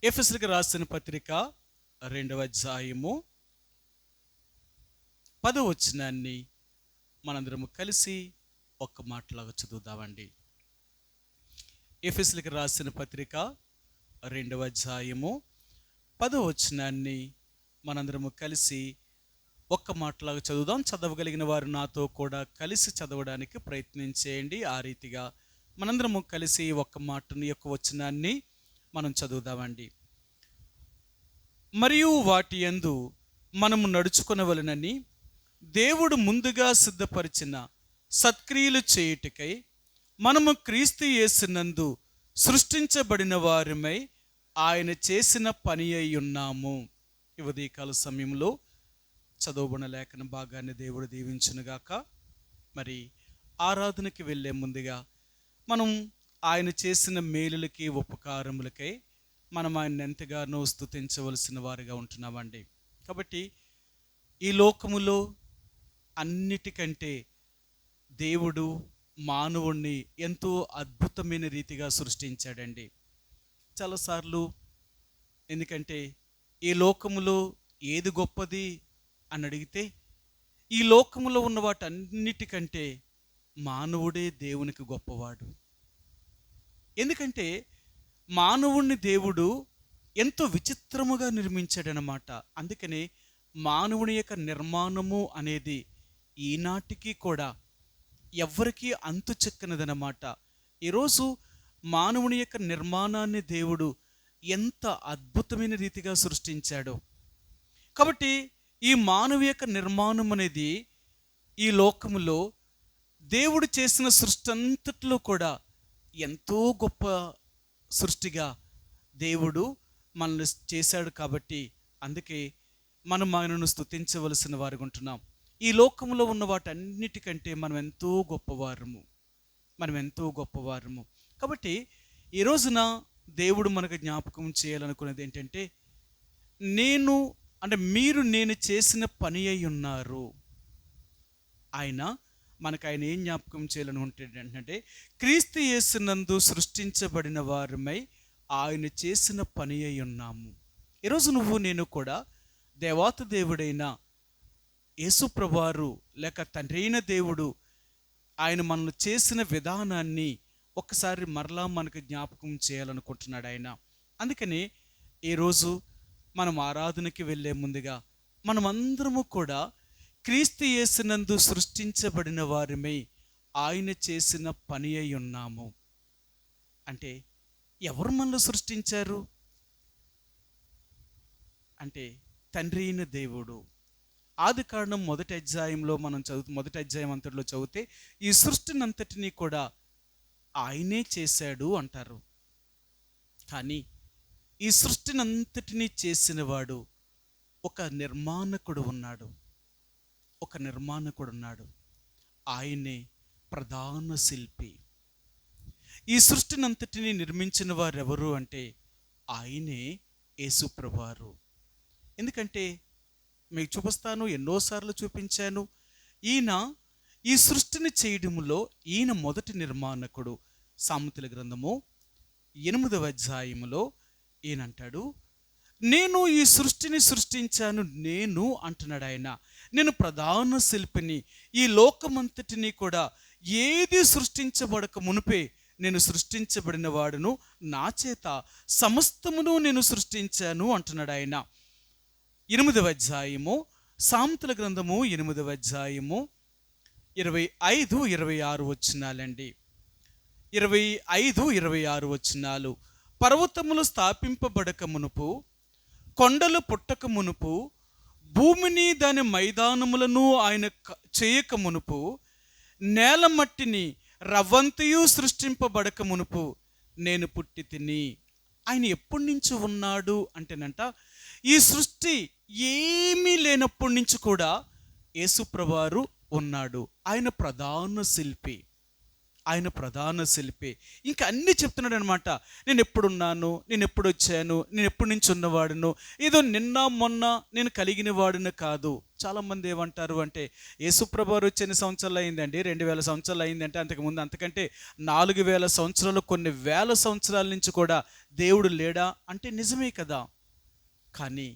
ఎఫెసీయులకు రాసిన పత్రిక 2వ అధ్యాయము 10వ వచనాన్ని మనందరము కలిసి ఒక్క మాటలాగా చదువుదామండి. ఎఫెసీయులకు రాసిన పత్రిక 2వ అధ్యాయము 10వ వచనాన్ని మనందరము కలిసి ఒక్క మాటలాగా చదువుదాం. చదవగలిగిన వారు నాతో కూడా కలిసి చదవడానికి ప్రయత్నం చేయండి. ఆ రీతిగా మనందరము కలిసి ఒక్క మాటని యొక్క వచనాన్ని మనం చదువుదామండి. మరియు వాటి యందు మనము నడుచుకొనవలెనని దేవుడు ముందుగా సిద్ధపరిచిన సత్క్రియలు చేయుటకై మనము క్రీస్తు యేసునందు సృష్టించబడిన వారిమై ఆయన చేసిన పని అయి ఉన్నాము. ఈ ఉదయకాల సమయంలో చదవబడిన లేఖన భాగాన్ని దేవుడు దీవించునుగాక. మరి ఆరాధనకి వెళ్ళే ముందుగా మనం ఆయన చేసిన మేలులకి ఉపకారములకై మనం ఆయన ఎంతగానో స్తుతించవలసిన వారిగా ఉంటున్నామండి. కాబట్టి ఈ లోకములో అన్నిటికంటే దేవుడు మానవుణ్ణి ఎంతో అద్భుతమైన రీతిగా సృష్టించాడండి. చాలాసార్లు ఎందుకంటే ఈ లోకములో ఏది గొప్పది అని అడిగితే ఈ లోకములో ఉన్న వాటన్నిటికంటే మానవుడే దేవునికి గొప్పవాడు. ఎందుకంటే మానవుణ్ణి దేవుడు ఎంతో విచిత్రముగా నిర్మించాడనమాట. అందుకనే మానవుని యొక్క నిర్మాణము అనేది ఈనాటికి కూడా ఎవ్వరికీ అంతు చెక్కనిదనమాట. ఈరోజు మానవుని యొక్క నిర్మాణాన్ని దేవుడు ఎంత అద్భుతమైన రీతిగా సృష్టించాడో. కాబట్టి ఈ మానవ యొక్క నిర్మాణం అనేది ఈ లోకములో దేవుడు చేసిన సృష్టి అంతట్లో కూడా ఎంతో గొప్ప సృష్టిగా దేవుడు మనల్ని చేశాడు. కాబట్టి అందుకే మనం ఆయనను స్తుతించవలసిన వారుగా ఉంటున్నాం. ఈ లోకంలో ఉన్న వాటన్నిటికంటే మనం ఎంతో గొప్పవారము. కాబట్టి ఈ రోజున దేవుడు మనకు జ్ఞాపకం చేయాలనుకున్నది ఏంటంటే నేను చేసిన పని అయి ఉన్నారు. ఆయన ఏం జ్ఞాపకం చేయాలని ఉంటే క్రీస్తు యేసునందు సృష్టించబడిన వారిమై ఆయన చేసిన పని అయి ఉన్నాము. ఈరోజు నేను కూడా దేవాతి దేవుడైన యేసుప్రభువారు లేక తండ్రి అయిన దేవుడు ఆయన మనల్ని చేసిన విధానాన్ని ఒకసారి మరలా మనకు జ్ఞాపకం చేయాలనుకుంటున్నాడు ఆయన. అందుకని ఈరోజు మనం ఆరాధనకి వెళ్ళే ముందుగా మనమందరము కూడా క్రీస్తు యేసునందు సృష్టించబడిన వారిమై ఆయన చేసిన పని అయి ఉన్నాము. అంటే ఎవరు మనల్ని సృష్టించారు అంటే తండ్రి అయిన దేవుడు. ఆది కాండం మొదటి అధ్యాయం అంతటిలో చదివితే ఈ సృష్టిని అంతటినీ కూడా ఆయనే చేశాడు అంటారు. కానీ ఈ సృష్టిని అంతటినీ చేసిన వాడు ఒక నిర్మాణకుడు ఉన్నాడు. ఆయనే ప్రధాన శిల్పి. ఈ సృష్టిని అంతటినీ నిర్మించిన వారు ఎవరు అంటే ఆయనే యేసుప్రభువారు. ఎందుకంటే మీకు చూపిస్తాను, ఎన్నోసార్లు చూపించాను. ఈయన ఈ సృష్టిని చేయడంలో ఈయన మొదటి నిర్మాణకుడు. సామెతల గ్రంథము 8వ అధ్యాయములో ఈయన అంటాడు, నేను ఈ సృష్టిని సృష్టించాను అంటున్నాడు ఆయన. నేను ప్రధాన శిల్పిని. ఈ లోకమంతటినీ కూడా ఏది సృష్టించబడక మునిపే నేను సృష్టించబడిన వాడును, నా చేత సమస్తమును నేను సృష్టించాను అంటున్నాడు ఆయన. 8వ అధ్యాయము సామెతల గ్రంథము 8వ అధ్యాయము 25-26 వచనాలండి. 25-26 వచనాలు. పర్వతములు స్థాపింపబడక మునుపు, కొండలు పుట్టక మునుపు, భూమిని దాని మైదానములను ఆయన చేయక మునుపు, నేల మట్టిని రవ్వంతయు సృష్టింపబడక మునుపు నేను పుట్టి తిని. ఆయన ఎప్పటి నుంచి ఉన్నాడు అంటేనంట, ఈ సృష్టి ఏమీ లేనప్పటి నుంచి కూడా యేసుప్రభువారు ఉన్నాడు. ఆయన ప్రధాన శిల్పి. ఆయన ప్రధాన శిల్పి. ఇంకా అన్నీ చెప్తున్నాడు అనమాట. నేను ఎప్పుడున్నాను, నేను ఎప్పుడు వచ్చాను, నేను ఎప్పటి నుంచి ఉన్నవాడును, ఏదో నిన్న మొన్న నేను కలిగిన వాడును కాదు. చాలామంది ఏమంటారు అంటే, యేసుప్రభు వారు వచ్చి ఎన్ని సంవత్సరాలు అయిందండి? 2000 సంవత్సరాలు అయిందంటే, అంతకుముందు అంతకంటే 4000 సంవత్సరాలు, కొన్ని వేల సంవత్సరాల నుంచి కూడా దేవుడు లేడా అంటే నిజమే కదా. కానీ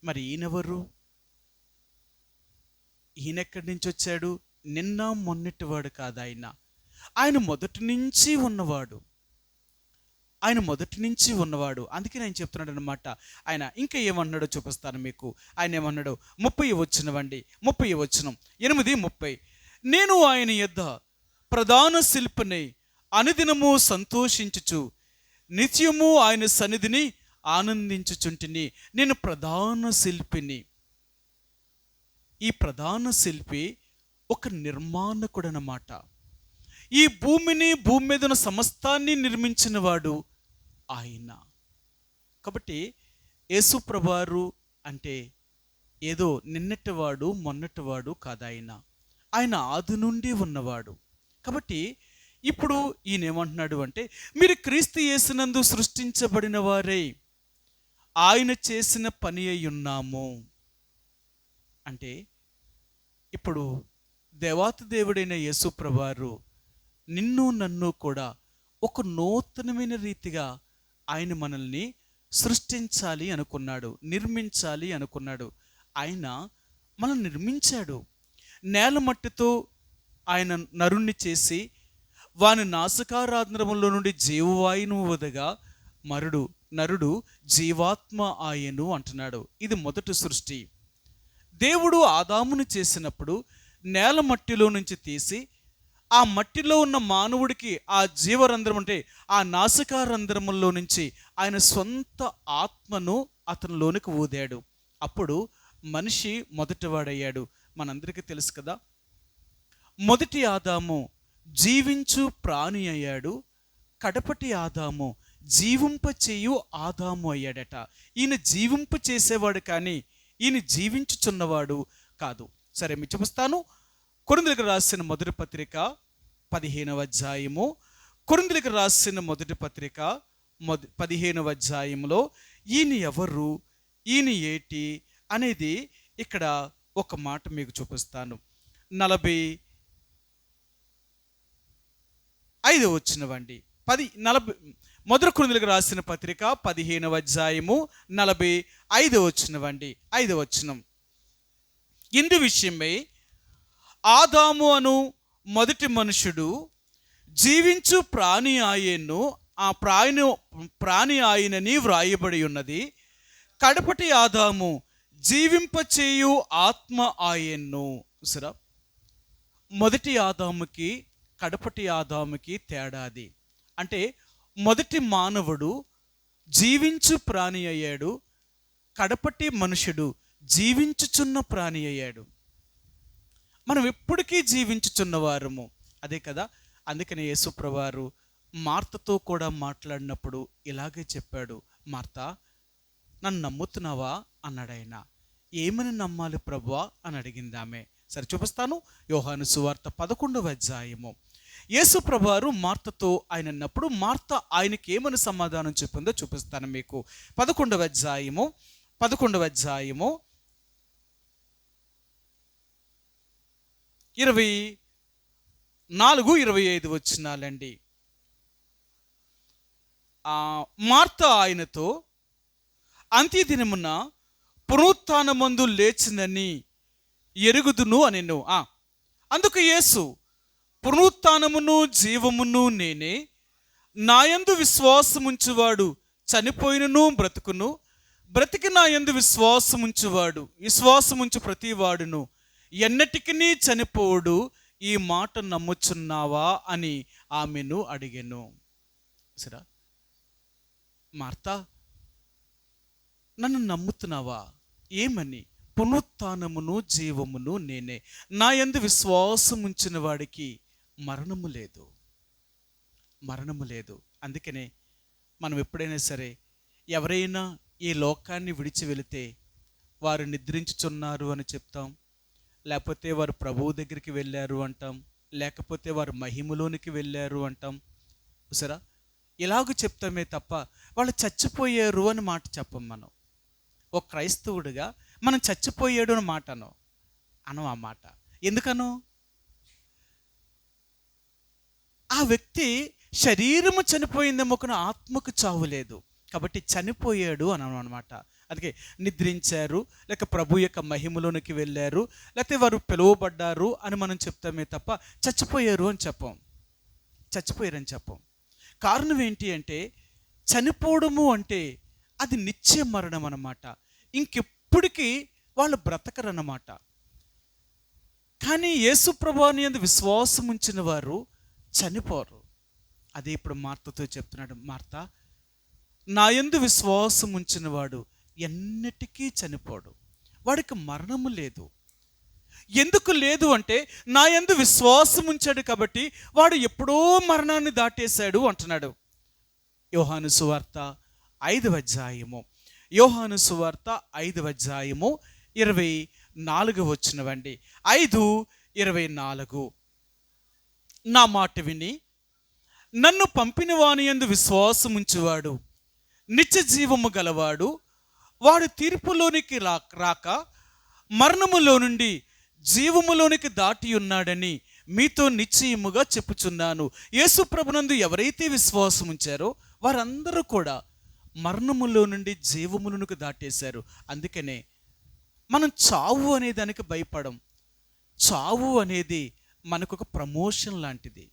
మరి ఈయనెవరు? ఈయనెక్కడి నుంచి వచ్చాడు? నిన్న మొన్నటివాడు కాదు ఆయన. ఆయన మొదటి నుంచి ఉన్నవాడు. ఆయన మొదటి నుంచి ఉన్నవాడు. అందుకే నేను చెప్తున్నాడు అనమాట. ఆయన ఇంకా ఏమన్నాడో చూపిస్తాను మీకు. ఆయన ఏమన్నాడు? 30 వచనమండి, 30 వచనం, 8:30. నేను ఆయన యొద్ద ప్రధాన శిల్పిని అనుదినము సంతోషించుచు నిత్యము ఆయన సన్నిధిని ఆనందించుచుంటిని. నేను ప్రధాన శిల్పిని. ఈ ప్రధాన శిల్పి ఒక నిర్మాణకుడు అన్నమాట. ఈ భూమిని, భూమి మీద ఉన్న సమస్తాన్ని నిర్మించిన వాడు ఆయన. కాబట్టి యేసు ప్రభువారు అంటే ఏదో నిన్నటివాడు మొన్నటివాడు కాదు. ఆయన ఆది నుండి ఉన్నవాడు. కాబట్టి ఇప్పుడు ఈయన ఏమంటున్నాడు అంటే, మీరు క్రీస్తు యేసునందు సృష్టించబడిన వారై ఆయన చేసిన పని అయి ఉన్నాము. అంటే ఇప్పుడు దేవాతి దేవుడైన యేసు ప్రభువారు నిన్ను నన్ను కూడా ఒక నూతనమైన రీతిగా ఆయన మనల్ని సృష్టించాలి అనుకున్నాడు, నిర్మించాలి అనుకున్నాడు. ఆయన మనల్ని నిర్మించాడు. నేల మట్టితో ఆయన నరుణ్ణి చేసి వాని నాసికారంధ్రములో నుండి జీవవాయువును వదగా నరుడు జీవాత్మ ఆయను అంటున్నాడు. ఇది మొదటి సృష్టి. దేవుడు ఆదామును చేసినప్పుడు నేల మట్టిలో నుంచి తీసి ఆ మట్టిలో ఉన్న మానవుడికి ఆ జీవరంధ్రం అంటే ఆ నాసికారంధ్రములో నుంచి ఆయన సొంత ఆత్మను అతనిలోనికి ఊదాడు. అప్పుడు మనిషి మొదటివాడయ్యాడు. మనందరికీ తెలుసు కదా, మొదటి ఆదాము జీవించు ప్రాణి అయ్యాడు, కడపటి ఆదాము జీవింపచేయు ఆదాము అయ్యాడట. ఈయన జీవింప చేసేవాడు కానీ ఈయన జీవించుచున్నవాడు కాదు. సరే, మీకు చూపిస్తాను. కొరింథీయులకు రాసిన మొదటి పత్రిక 15వ అధ్యాయము. కొరింథీయులకు రాసిన మొదటి పత్రిక 15వ అధ్యాయంలో ఈయన ఎవరు, ఈయన ఏటి అనేది ఇక్కడ ఒక మాట మీకు చూపిస్తాను. 45 వచనమండి. 40 మొదటి కొరింథీయులకు రాసిన పత్రిక 15వ అధ్యాయము 45 వచనమండి. 5వ వచనం. ఇందు విషయమై ఆదాము అను మొదటి మనుషుడు జీవించు ప్రాణి ఆయను, ఆ ప్రాణి ఆయనని వ్రాయబడి ఉన్నది. కడపటి ఆదాము జీవింపచేయు ఆత్మ ఆయన్ను. సరే, మొదటి ఆదాముకి కడపటి ఆదాముకి తేడాది. అంటే మొదటి మానవుడు జీవించు ప్రాణి అయ్యాడు, కడపటి మనుషుడు జీవించుచున్న ప్రాణి అయ్యాడు. మనం ఎప్పటికీ జీవించుచున్నవారము, అదే కదా. అందుకని యేసుప్రభువారు మార్తతో కూడా మాట్లాడినప్పుడు ఇలాగే చెప్పాడు. మార్తా, నన్ను నమ్ముతున్నావా అన్నాడు ఆయన. ఏమని నమ్మాలి ప్రభువా అని అడిగింది ఆమె. సరే, చూపిస్తాను. యోహాను సువార్త 11వ అధ్యాయము. యేసుప్రభువారు మార్తతో ఆయన అన్నప్పుడు మార్త ఆయనకి ఏమని సమాధానం చెప్పిందో చూపిస్తాను మీకు. 11వ అధ్యాయము 24-25 వచనాలండి. మార్త ఆయనతో, అంత్యదినమున పునరుత్థానమందు లేచినని ఎరుగుదును అనెను. అందుకు యేసు, పునరుత్థానమును జీవమును నేనే. నాయందు విశ్వాసముంచువాడు చనిపోయినను బ్రతుకును, బ్రతికి నాయందు విశ్వాసముంచు ప్రతివాడును ఎన్నటికీ చనిపోడు. ఈ మాట నమ్ముచున్నావా అని ఆమెను అడిగెను. సరే, మార్తా, నన్ను నమ్ముతున్నావా? ఏమని? పునరుత్థానమును జీవమును నేనే. నా యందు విశ్వాసం ఉంచిన వాడికి మరణము లేదు. అందుకనే మనం ఎప్పుడైనా సరే ఎవరైనా ఈ లోకాన్ని విడిచి వెళితే వారు నిద్రించుచున్నారు అని చెప్తాం, లేకపోతే వారు ప్రభువు దగ్గరికి వెళ్ళారు అంటాం, లేకపోతే వారు మహిమలోనికి వెళ్ళారు అంటాం. సరే, ఇలాగ చెప్తామే తప్ప వాళ్ళు చచ్చిపోయారు అని మాట చెప్పం. మనం ఒక క్రైస్తవుడిగా మనం చచ్చిపోయాడు అని మాట అనం ఆ మాట. ఎందుకను? ఆ వ్యక్తి శరీరము చనిపోయిందేమో కానీ ఆత్మకు చావు లేదు, కాబట్టి చనిపోయాడు అని అనమాట. అందుకే నిద్రించారు, లేక ప్రభు యొక్క మహిమలోనికి వెళ్ళారు, లేకపోతే వారు పిలువబడ్డారు అని మనం చెప్తామే తప్ప చచ్చిపోయారు అని చెప్పం. చచ్చిపోయారని చెప్పం. కారణం ఏంటి అంటే, చనిపోవడము అంటే అది నిత్య మరణం అన్నమాట. ఇంకెప్పటికీ వాళ్ళు బ్రతకరన్నమాట. కానీ యేసు ప్రభువుని యందు విశ్వాసం ఉంచిన వారు చనిపోరు. అదే ఇప్పుడు మార్తతో చెప్తున్నాడు, మార్తా, నా యందు విశ్వాసం ఉంచిన వాడు ఎన్నటికీ చనిపోడు, వాడికి మరణము లేదు. ఎందుకు లేదు అంటే, నా యందు విశ్వాసం ఉంచాడు కాబట్టి వాడు ఎప్పుడో మరణాన్ని దాటేశాడు అంటున్నాడు. యోహాను సువార్త 5వ అధ్యాయము, యోహాను సువార్త 5వ అధ్యాయము 24వ వచనమండి. 5:24. నా మాట విని నన్ను పంపిన వాని యందు విశ్వాసం ఉంచువాడు నిత్య జీవము గలవాడు, వాడు తీర్పులోనికి రాక మరణములో నుండి జీవములోనికి దాటి ఉన్నాడని మీతో నిశ్చయముగా చెప్పుచున్నాను. యేసు ప్రభునందు ఎవరైతే విశ్వాసం ఉంచారో వారందరూ కూడా మరణములో నుండి జీవములోనికి దాటేశారు. అందుకనే మనం చావు అనే దానికి భయపడం. చావు అనేది మనకు ఒక ప్రమోషన్ లాంటిది.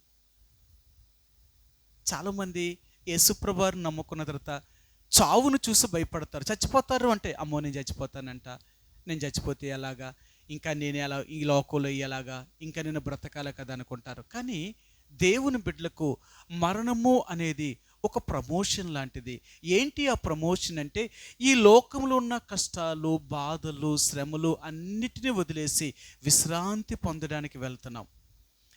చాలామంది యేసుప్రభువుని నమ్ముకున్న తర్వాత చావును చూసి భయపడతారు. చచ్చిపోతారు అంటే, అమ్మో నేను చచ్చిపోతానంట, నేను చచ్చిపోతే ఎలాగా, ఇంకా నేను ఎలా ఈ లోకంలో ఎలాగా, ఇంకా నేను బ్రతకాల కదా అనుకుంటారు. కానీ దేవుని బిడ్డలకు మరణము అనేది ఒక ప్రమోషన్ లాంటిది. ఏంటి ఆ ప్రమోషన్ అంటే, ఈ లోకంలో ఉన్న కష్టాలు, బాధలు, శ్రమలు అన్నిటినీ వదిలేసి విశ్రాంతి పొందడానికి వెళ్తున్నాం,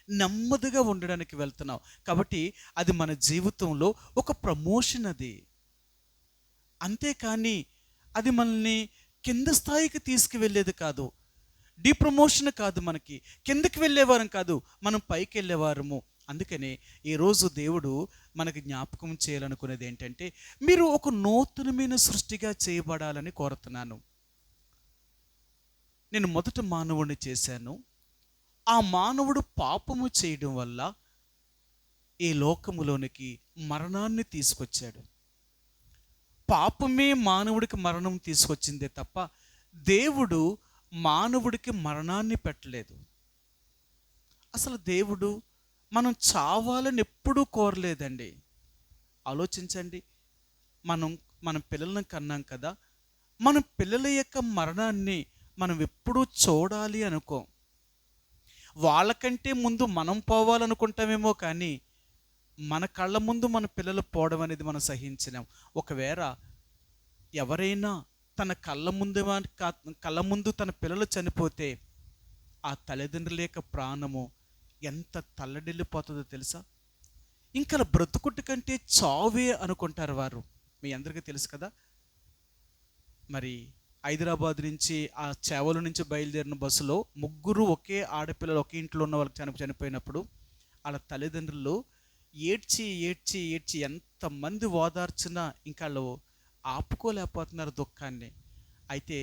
నెమ్మదిగా ఉండడానికి వెళ్తున్నాం. కాబట్టి అది మన జీవితంలో ఒక ప్రమోషన్. అది అంతేకాని అది మనల్ని కింద స్థాయికి తీసుకువెళ్ళేది కాదు. డిప్రమోషన్ కాదు, మనకి కిందకి వెళ్ళేవారం కాదు, మనం పైకి వెళ్ళేవారము. అందుకనే ఈరోజు దేవుడు మనకి జ్ఞాపకం చేయాలనుకునేది ఏంటంటే, మీరు ఒక నూతనమైన సృష్టిగా చేయబడాలని కోరుతున్నాను. నేను మొదట మానవుడిని చేశాను. ఆ మానవుడు పాపము చేయడం వల్ల ఈ లోకములోనికి మరణాన్ని తీసుకొచ్చాడు. పాపమే మానవుడికి మరణం తీసుకొచ్చిందే తప్ప దేవుడు మానవుడికి మరణాన్ని పెట్టలేదు. అసలు దేవుడు మనం చావాలని ఎప్పుడూ కోరలేదండి. ఆలోచించండి, మన పిల్లలను కన్నాం కదా, మన పిల్లల యొక్క మరణాన్ని మనం ఎప్పుడూ చూడాలి అనుకోం. వాళ్ళకంటే ముందు మనం పోవాలనుకుంటామేమో కానీ మన కళ్ళ ముందు మన పిల్లలు పోవడం అనేది మనం సహించలేం. ఒకవేళ ఎవరైనా తన కళ్ళ ముందు తన పిల్లలు చనిపోతే ఆ తల్లిదండ్రుల యొక్క ప్రాణము ఎంత తల్లడిల్లిపోతుందో తెలుసా? ఇంకా బ్రతుకుట్టు కంటే చావే అనుకుంటారు వారు. మీ అందరికీ తెలుసు కదా. మరి హైదరాబాద్ నుంచి ఆ చేవల నుంచి బయలుదేరిన బస్సులో ముగ్గురు ఒకే ఆడపిల్లలు ఒకే ఇంట్లో ఉన్న వాళ్ళకి చనిపోయినప్పుడు వాళ్ళ తల్లిదండ్రులు ఏడ్చి ఏడ్చి ఏడ్చి ఎంతమంది ఓదార్చినా ఇంకా వాళ్ళు ఆపుకోలేకపోతున్నారు దుఃఖాన్ని. అయితే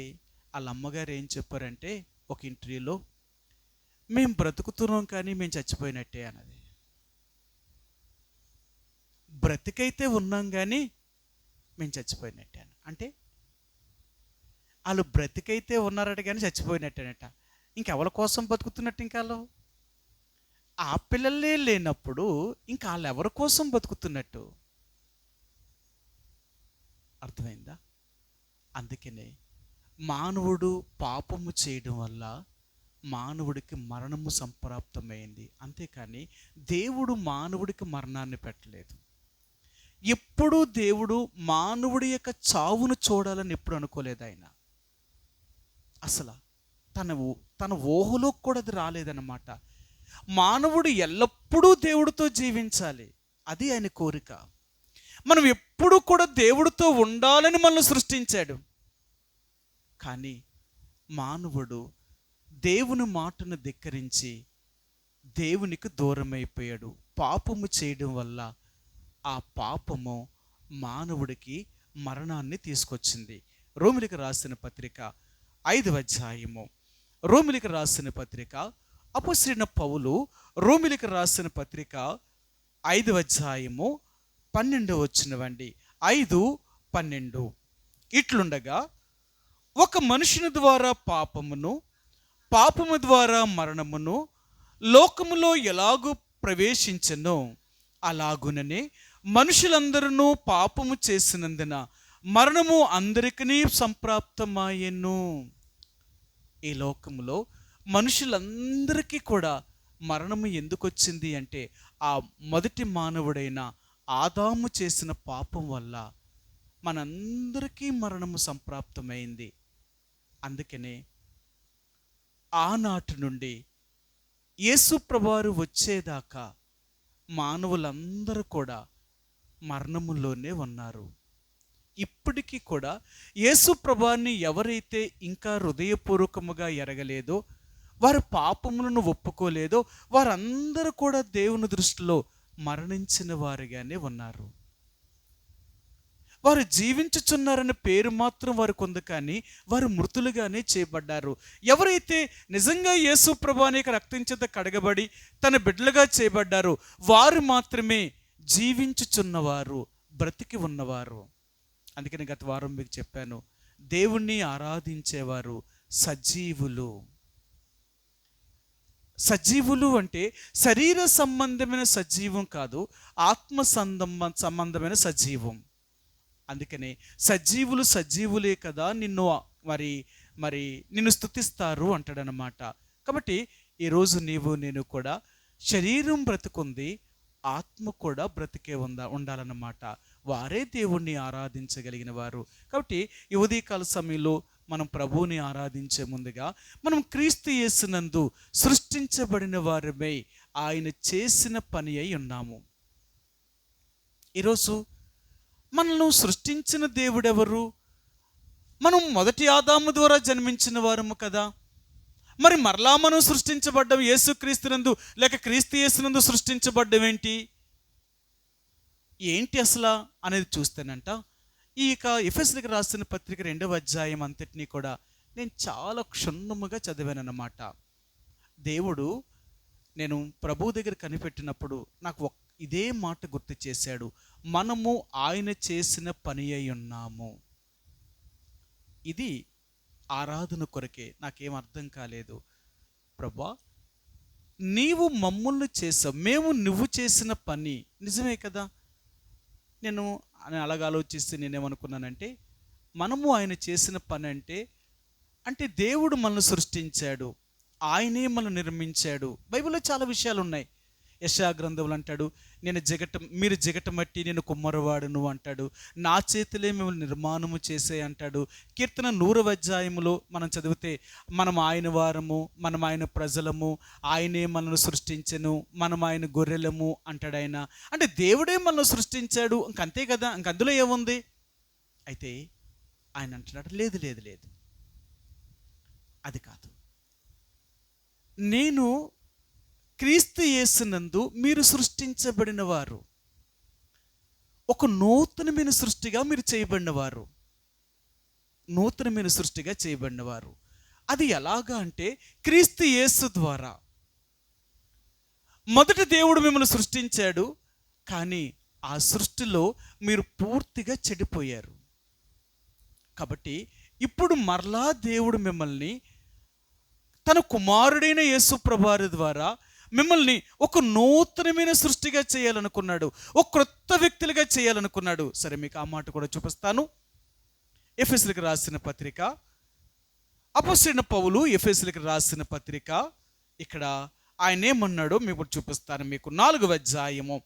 వాళ్ళ అమ్మగారు ఏం చెప్పారంటే ఒక ఇంటర్వ్యూలో, మేము బ్రతుకుతున్నాం కానీ మేము చచ్చిపోయినట్టే అన్నది. బ్రతికైతే ఉన్నాం కానీ మేము చచ్చిపోయినట్టే అంటే వాళ్ళు బ్రతికైతే ఉన్నారట కానీ చచ్చిపోయినట్టేనట. ఇంకెవరి కోసం బతుకుతున్నట్టు? ఇంకా వాళ్ళు ఆ పిల్లలే లేనప్పుడు ఇంకా వాళ్ళు ఎవరి కోసం బతుకుతున్నట్టు? అర్థమైందా? అందుకనే మానవుడు పాపము చేయడం వల్ల మానవుడికి మరణము సంప్రాప్తమైంది. అంతేకాని దేవుడు మానవుడికి మరణాన్ని పెట్టలేదు. ఎప్పుడూ దేవుడు మానవుడి యొక్క చావును చూడాలని ఎప్పుడు అనుకోలేదు. ఆయన అసలు తన ఊహలో కూడా అది రాలేదన్నమాట. మానవుడు ఎల్లప్పుడూ దేవుడితో జీవించాలి, అది ఆయన కోరిక. మనం ఎప్పుడు కూడా దేవుడితో ఉండాలని మనల్ని సృష్టించాడు. కానీ మానవుడు దేవుని మాటను ధిక్కరించి దేవునికి దూరమైపోయాడు. పాపము చేయడం వల్ల ఆ పాపము మానవుడికి మరణాన్ని తీసుకొచ్చింది. రోమిలికి రాసిన పత్రిక 5వ అధ్యాయము, రోమిలికి రాసిన పత్రిక అపొస్తలుడైన పౌలు రోమిలికి రాసిన పత్రిక 5వ అధ్యాయము 12వ వచనమండి. 5:12 ఇట్లుండగా ఒక మనుషుని ద్వారా పాపమును, పాపము ద్వారా మరణమును లోకములో ఎలాగూ ప్రవేశించెనో అలాగుననే మనుషులందరూ పాపము చేసినందున మరణము అందరికీ సంప్రాప్తమాయెను. ఈ లోకములో మనుషులందరికీ కూడా మరణము ఎందుకు వచ్చింది అంటే ఆ మొదటి మానవుడైన ఆదాము చేసిన పాపం వల్ల మనందరికీ మరణము సంప్రాప్తమైంది. అందుకనే ఆనాటి నుండి యేసు ప్రభువారు వచ్చేదాకా మానవులందరూ కూడా మరణములోనే ఉన్నారు. ఇప్పటికీ కూడా యేసు ప్రభువాన్ని ఎవరైతే ఇంకా హృదయపూర్వకముగా ఎరగలేదో, వారి పాపములను ఒప్పుకోలేదో, వారందరూ కూడా దేవుని దృష్టిలో మరణించిన వారిగానే ఉన్నారు. వారు జీవించుచున్నారన్న పేరు మాత్రం వారికి ఉంది, కానీ వారు మృతులుగానే చేయబడ్డారు. ఎవరైతే నిజంగా యేసు ప్రభువాని యొక్క రక్తం చేత కడగబడి తన బిడ్డలుగా చేయబడ్డారో వారు మాత్రమే జీవించుచున్నవారు, బ్రతికి ఉన్నవారు. అందుకని గత వారం మీకు చెప్పాను, దేవుణ్ణి ఆరాధించేవారు సజీవులు. సజీవులు అంటే శరీర సంబంధమైన సజీవం కాదు, ఆత్మ సంబంధమైన సజీవం. అందుకనే సజీవులు సజీవులే కదా నిన్ను మరి నిన్ను స్తుతిస్తారు అంటాడనమాట. కాబట్టి ఈరోజు నీవు నేను కూడా శరీరం బ్రతుకుంది, ఆత్మ కూడా బ్రతికే ఉండాలన్నమాట. వారే దేవుణ్ణి ఆరాధించగలిగిన వారు. కాబట్టి ఈ ఉదయకాల సమయంలో మనం ప్రభువుని ఆరాధించే ముందుగా మనం క్రీస్తు యేసునందు సృష్టించబడిన వారమై ఆయన చేసిన పని అయి ఉన్నాము. ఈరోజు మనల్ని సృష్టించిన దేవుడెవరు? మనం మొదటి ఆదాము ద్వారా జన్మించిన వారము కదా. మరి మరలా మనం సృష్టించబడ్డం యేసుక్రీస్తునందు లేక క్రీస్తు యేసునందు సృష్టించబడ్డం ఏంటి అసలు అనేది చూస్తేనంట, ఈ ఎఫెసీయులకు రాసిన పత్రిక 2వ అధ్యాయం అంతటినీ కూడా నేను చాలా క్షుణ్ణముగా చదివానన్నమాట. దేవుడు నేను ప్రభు దగ్గర కనిపెట్టినప్పుడు నాకు ఇదే మాట గుర్తు చేశాడు, మనము ఆయన చేసిన పని అయి ఉన్నాము. ఇది ఆరాధన కొరకే. నాకేం అర్థం కాలేదు. ప్రభా, నీవు మమ్మల్ని చేసావు, మేము నువ్వు చేసిన పని నిజమే కదా. నేను అలాగ ఆలోచిస్తే నేనేమనుకున్నానంటే, మనము ఆయన చేసిన పని అంటే దేవుడు మనల్ని సృష్టించాడు, ఆయనే మనల్ని నిర్మించాడు. బైబిల్లో చాలా విషయాలు ఉన్నాయి. యెషయా గ్రంథంలో అంటాడు, మీరు జగటమట్టి నేను కుమ్మరవాడును అంటాడు, నా చేతులే మిమ్మల్ని నిర్మాణము చేసే అంటాడు. కీర్తన 100వ అధ్యాయములో మనం చదివితే మనం ఆయన వారము, మనం ఆయన ప్రజలము, ఆయనే మనల్ని సృష్టించెను, మనం ఆయన గొర్రెలము అంటాడు ఆయన. అంటే దేవుడే మనల్ని సృష్టించాడు, ఇంకంతే కదా, అందులో ఏముంది? అయితే ఆయన అంటున్నాడు, లేదు లేదు లేదు, అది కాదు. నేను క్రీస్తు యేసునందు మీరు సృష్టించబడిన వారు, ఒక నూతనమైన సృష్టిగా మీరు చేయబడినవారు, నూతనమైన సృష్టిగా చేయబడినవారు. అది ఎలాగా అంటే క్రీస్తు యేసు ద్వారా. మొదట దేవుడు మిమ్మల్ని సృష్టించాడు, కానీ ఆ సృష్టిలో మీరు పూర్తిగా చెడిపోయారు. కాబట్టి ఇప్పుడు మరలా దేవుడు మిమ్మల్ని తన కుమారుడైన యేసు ప్రభువారి ద్వారా మిమ్మల్ని ఒక నూతనమైన సృష్టిగా చేయాలనుకున్నాడు, ఒక క్రొత్త వ్యక్తులుగా చేయాలనుకున్నాడు. సరే, మీకు ఆ మాట కూడా చూపిస్తాను. ఎఫెసీయులకు రాసిన పత్రిక, అపొస్తలుడైన పౌలు ఎఫెసీయులకు రాసిన పత్రిక, ఇక్కడ ఆయన ఏమన్నాడో మీకు చూపిస్తాను. మీకు 4వ అధ్యాయము,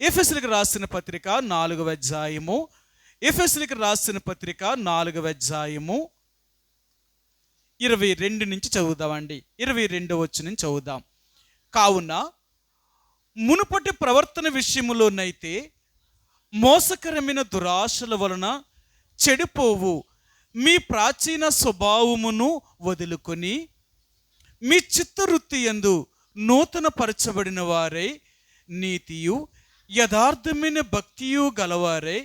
ఎఫెసీయులకు రాసిన పత్రిక 4వ అధ్యాయము, ఎఫెసీయులకు రాసిన పత్రిక 4వ అధ్యాయము 22 నుంచి చదువుదామండి. 22వ వచనం నుంచి చదువుదాం. కావున మునుపటి ప్రవర్తన విషయములోనైతే మోసకరమైన దురాశల వలన చెడిపోవు మీ ప్రాచీన స్వభావమును వదులుకొని మీ చిత్తవృత్తి యందు నూతన పరచబడిన వారై నీతియు యథార్థమైన భక్తియు గలవారై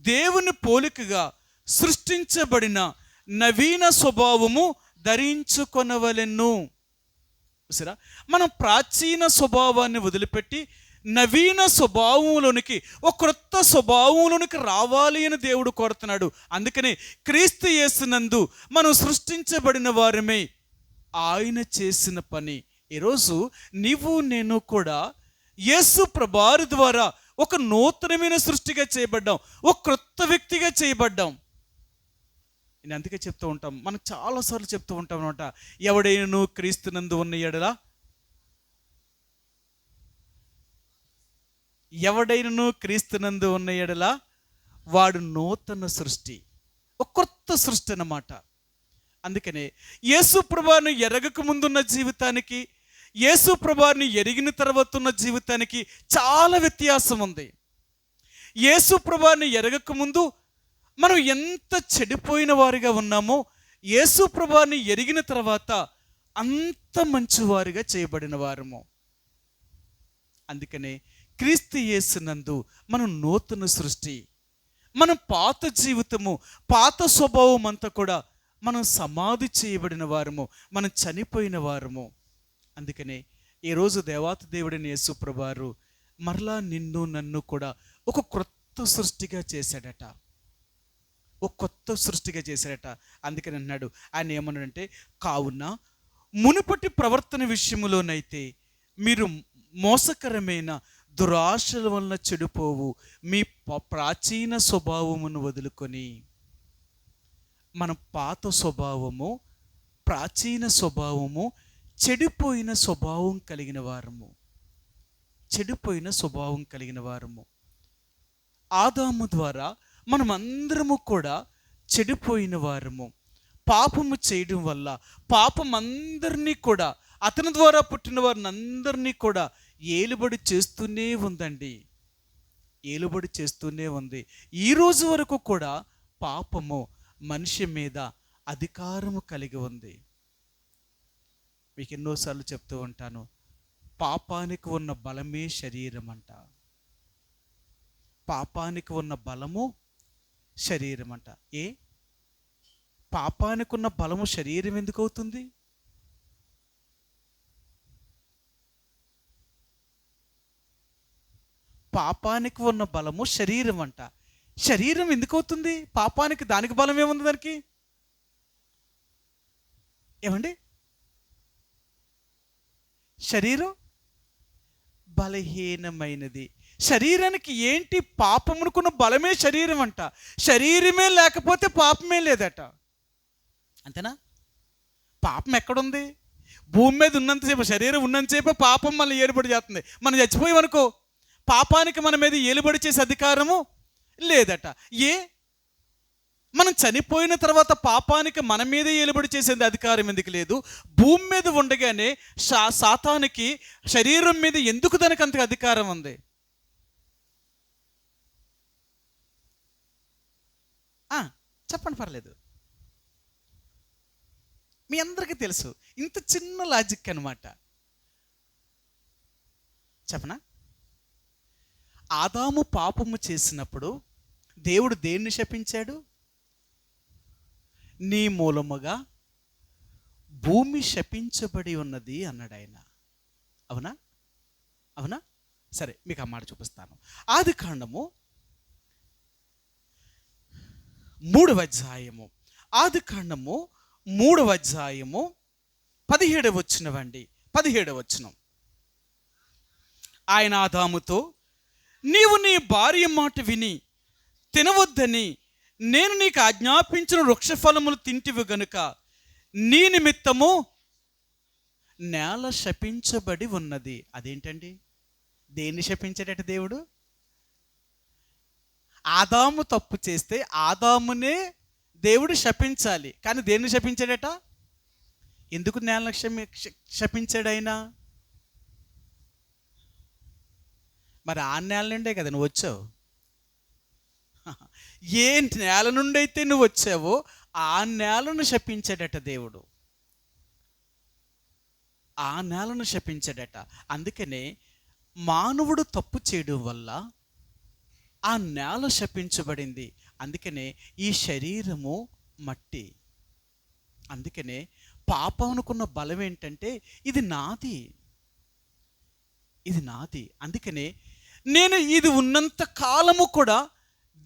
దేవుని పోలికగా సృష్టించబడిన నవీన స్వభావము ధరించుకొనవలెను. సరే, మనం ప్రాచీన స్వభావాన్ని వదిలిపెట్టి నవీన స్వభావంలోనికి, ఒక క్రొత్త స్వభావంలోనికి రావాలి అని దేవుడు కోరుతున్నాడు. అందుకని క్రీస్తు యేసునందు మనం సృష్టించబడిన వారమే. ఆయన చేసిన పని, ఈరోజు నీవు నేను కూడా యేసు ప్రభువారి ద్వారా ఒక నూతనమైన సృష్టిగా చేయబడ్డాం, ఒక క్రొత్త వ్యక్తిగా చేయబడ్డాం. నేను అందుకే చెప్తూ ఉంటాం, మనం చాలాసార్లు చెప్తూ ఉంటాం అనమాట, ఎవడైనను క్రీస్తునందు ఉన్న ఎడల, ఎవడైనను క్రీస్తునందు ఉన్న ఎడల వాడు నూతన సృష్టి, ఒక క్రొత్త సృష్టి అన్నమాట. అందుకనే యేసు ప్రభువును ఎరగక ముందున్న జీవితానికి, యేసు ప్రభువును ఎరిగిన తర్వాత ఉన్న జీవితానికి చాలా వ్యత్యాసం ఉంది. యేసు ప్రభువును ఎరగక ముందు మనం ఎంత చెడిపోయిన వారిగా ఉన్నామో, యేసు ప్రభువును ఎరిగిన తర్వాత అంత మంచివారిగా చేయబడిన వారము. అందుకనే క్రీస్తు యేసునందు మనం నూతన సృష్టి. మనం పాత జీవితము, పాత స్వభావం అంతా కూడా మనం సమాధి చేయబడిన వారము, మనం చనిపోయిన వారము. అందుకనే ఈరోజు దేవాతి దేవుడిని యేసు ప్రభువారు మరలా నిన్ను నన్ను కూడా ఒక క్రొత్త సృష్టిగా చేశాడట, ఒక కొత్త సృష్టిగా చేశాడట. అందుకని అన్నాడు, ఆయన ఏమన్నాడంటే, కావున మునుపటి ప్రవర్తన విషయములోనైతే మీరు మోసకరమైన దురాశల వలన చెడిపోవు మీ ప్రాచీన స్వభావమును వదులుకొని. మన పాత స్వభావము, ప్రాచీన స్వభావము, చెడిపోయిన స్వభావం కలిగిన వారము, చెడిపోయిన స్వభావం కలిగిన వారము. ఆదాము ద్వారా మనం అందరము కూడా చెడిపోయిన వారము. పాపము చేయడం వల్ల పాపం అందరినీ కూడా, అతని ద్వారా పుట్టిన వారిని అందరినీ కూడా ఏలుబడి చేస్తూనే ఉందండి, ఏలుబడి చేస్తూనే ఉంది. ఈరోజు వరకు కూడా పాపము మనిషి మీద అధికారము కలిగి ఉంది. మీకు ఎన్నోసార్లు చెప్తూ ఉంటాను, పాపానికి ఉన్న బలమే శరీరం అంట. పాపానికి ఉన్న బలము శరీరం అంట. పాపానికి ఉన్న బలము శరీరం ఎందుకు అవుతుంది? పాపానికి ఉన్న బలము శరీరం అంట. శరీరం ఎందుకు అవుతుంది పాపానికి? దానికి బలం ఏముంది దానికి? ఏమండి, శరీరం బలహీనమైనది. శరీరానికి ఏంటి? పాపమునుకున్న బలమే శరీరం అంట. శరీరమే లేకపోతే పాపమే లేదట. అంతేనా? పాపం ఎక్కడుంది? భూమి మీద ఉన్నంతసేపు, శరీరం ఉన్నంతసేపు పాపం మళ్ళీ ఏలుబడి చేస్తుంది. మనం చచ్చిపోయామనుకో, పాపానికి మన మీద ఏలుబడి చేసే అధికారము లేదట. మనం చనిపోయిన తర్వాత పాపానికి మన మీదే ఏలుబడి చేసేది అధికారం ఎందుకు లేదు? భూమి మీద ఉండగానే సాతానికి శరీరం మీద ఎందుకు దానికి అంత అధికారం ఉంది? చెప్పండి, పర్లేదు. మీ అందరికీ తెలుసు, ఇంత చిన్న లాజిక్ అనమాట. చెప్పనా? ఆదాము పాపము చేసినప్పుడు దేవుడు దేన్ని శపించాడు? నీ మూలముగా భూమి శపించబడి ఉన్నది అన్నాడు ఆయన. అవునా? అవునా? సరే, మీకు ఆ మాట చూపిస్తాను. ఆదికాండము 3వ అధ్యాయము, ఆదికాండము 3వ అధ్యాయము 17వ వచనమండి. 17వ వచనం. ఆయన ఆదాముతో, నీవు నీ భార్య మాట విని తినవద్దని నేను నీకు ఆజ్ఞాపించిన వృక్షఫలములు తింటివి గనుక నీ నిమిత్తము నేల శపించబడి ఉన్నది. అదేంటండి? దేన్ని శపించాడట దేవుడు? ఆదాము తప్పు చేస్తే ఆదామునే దేవుడు శపించాలి, కానీ దేన్ని శపించాడట? ఎందుకు నేలను శపించాడు ఆయన? మరి ఆ నేల నుండే కదా నువ్వు వచ్చావు. ఏ నేల నుండి అయితే నువ్వు వచ్చావో ఆ నేలను శపించాడట దేవుడు. ఆ నేలను శపించాడట. అందుకనే మానవుడు తప్పు చేయడం వల్ల ఆ నేల శపించబడింది. అందుకనే ఈ శరీరము మట్టి. అందుకనే పాపమునకున్న బలం ఏంటంటే ఇది నాది, ఇది నాది. అందుకనే నేను ఇది ఉన్నంత కాలము కూడా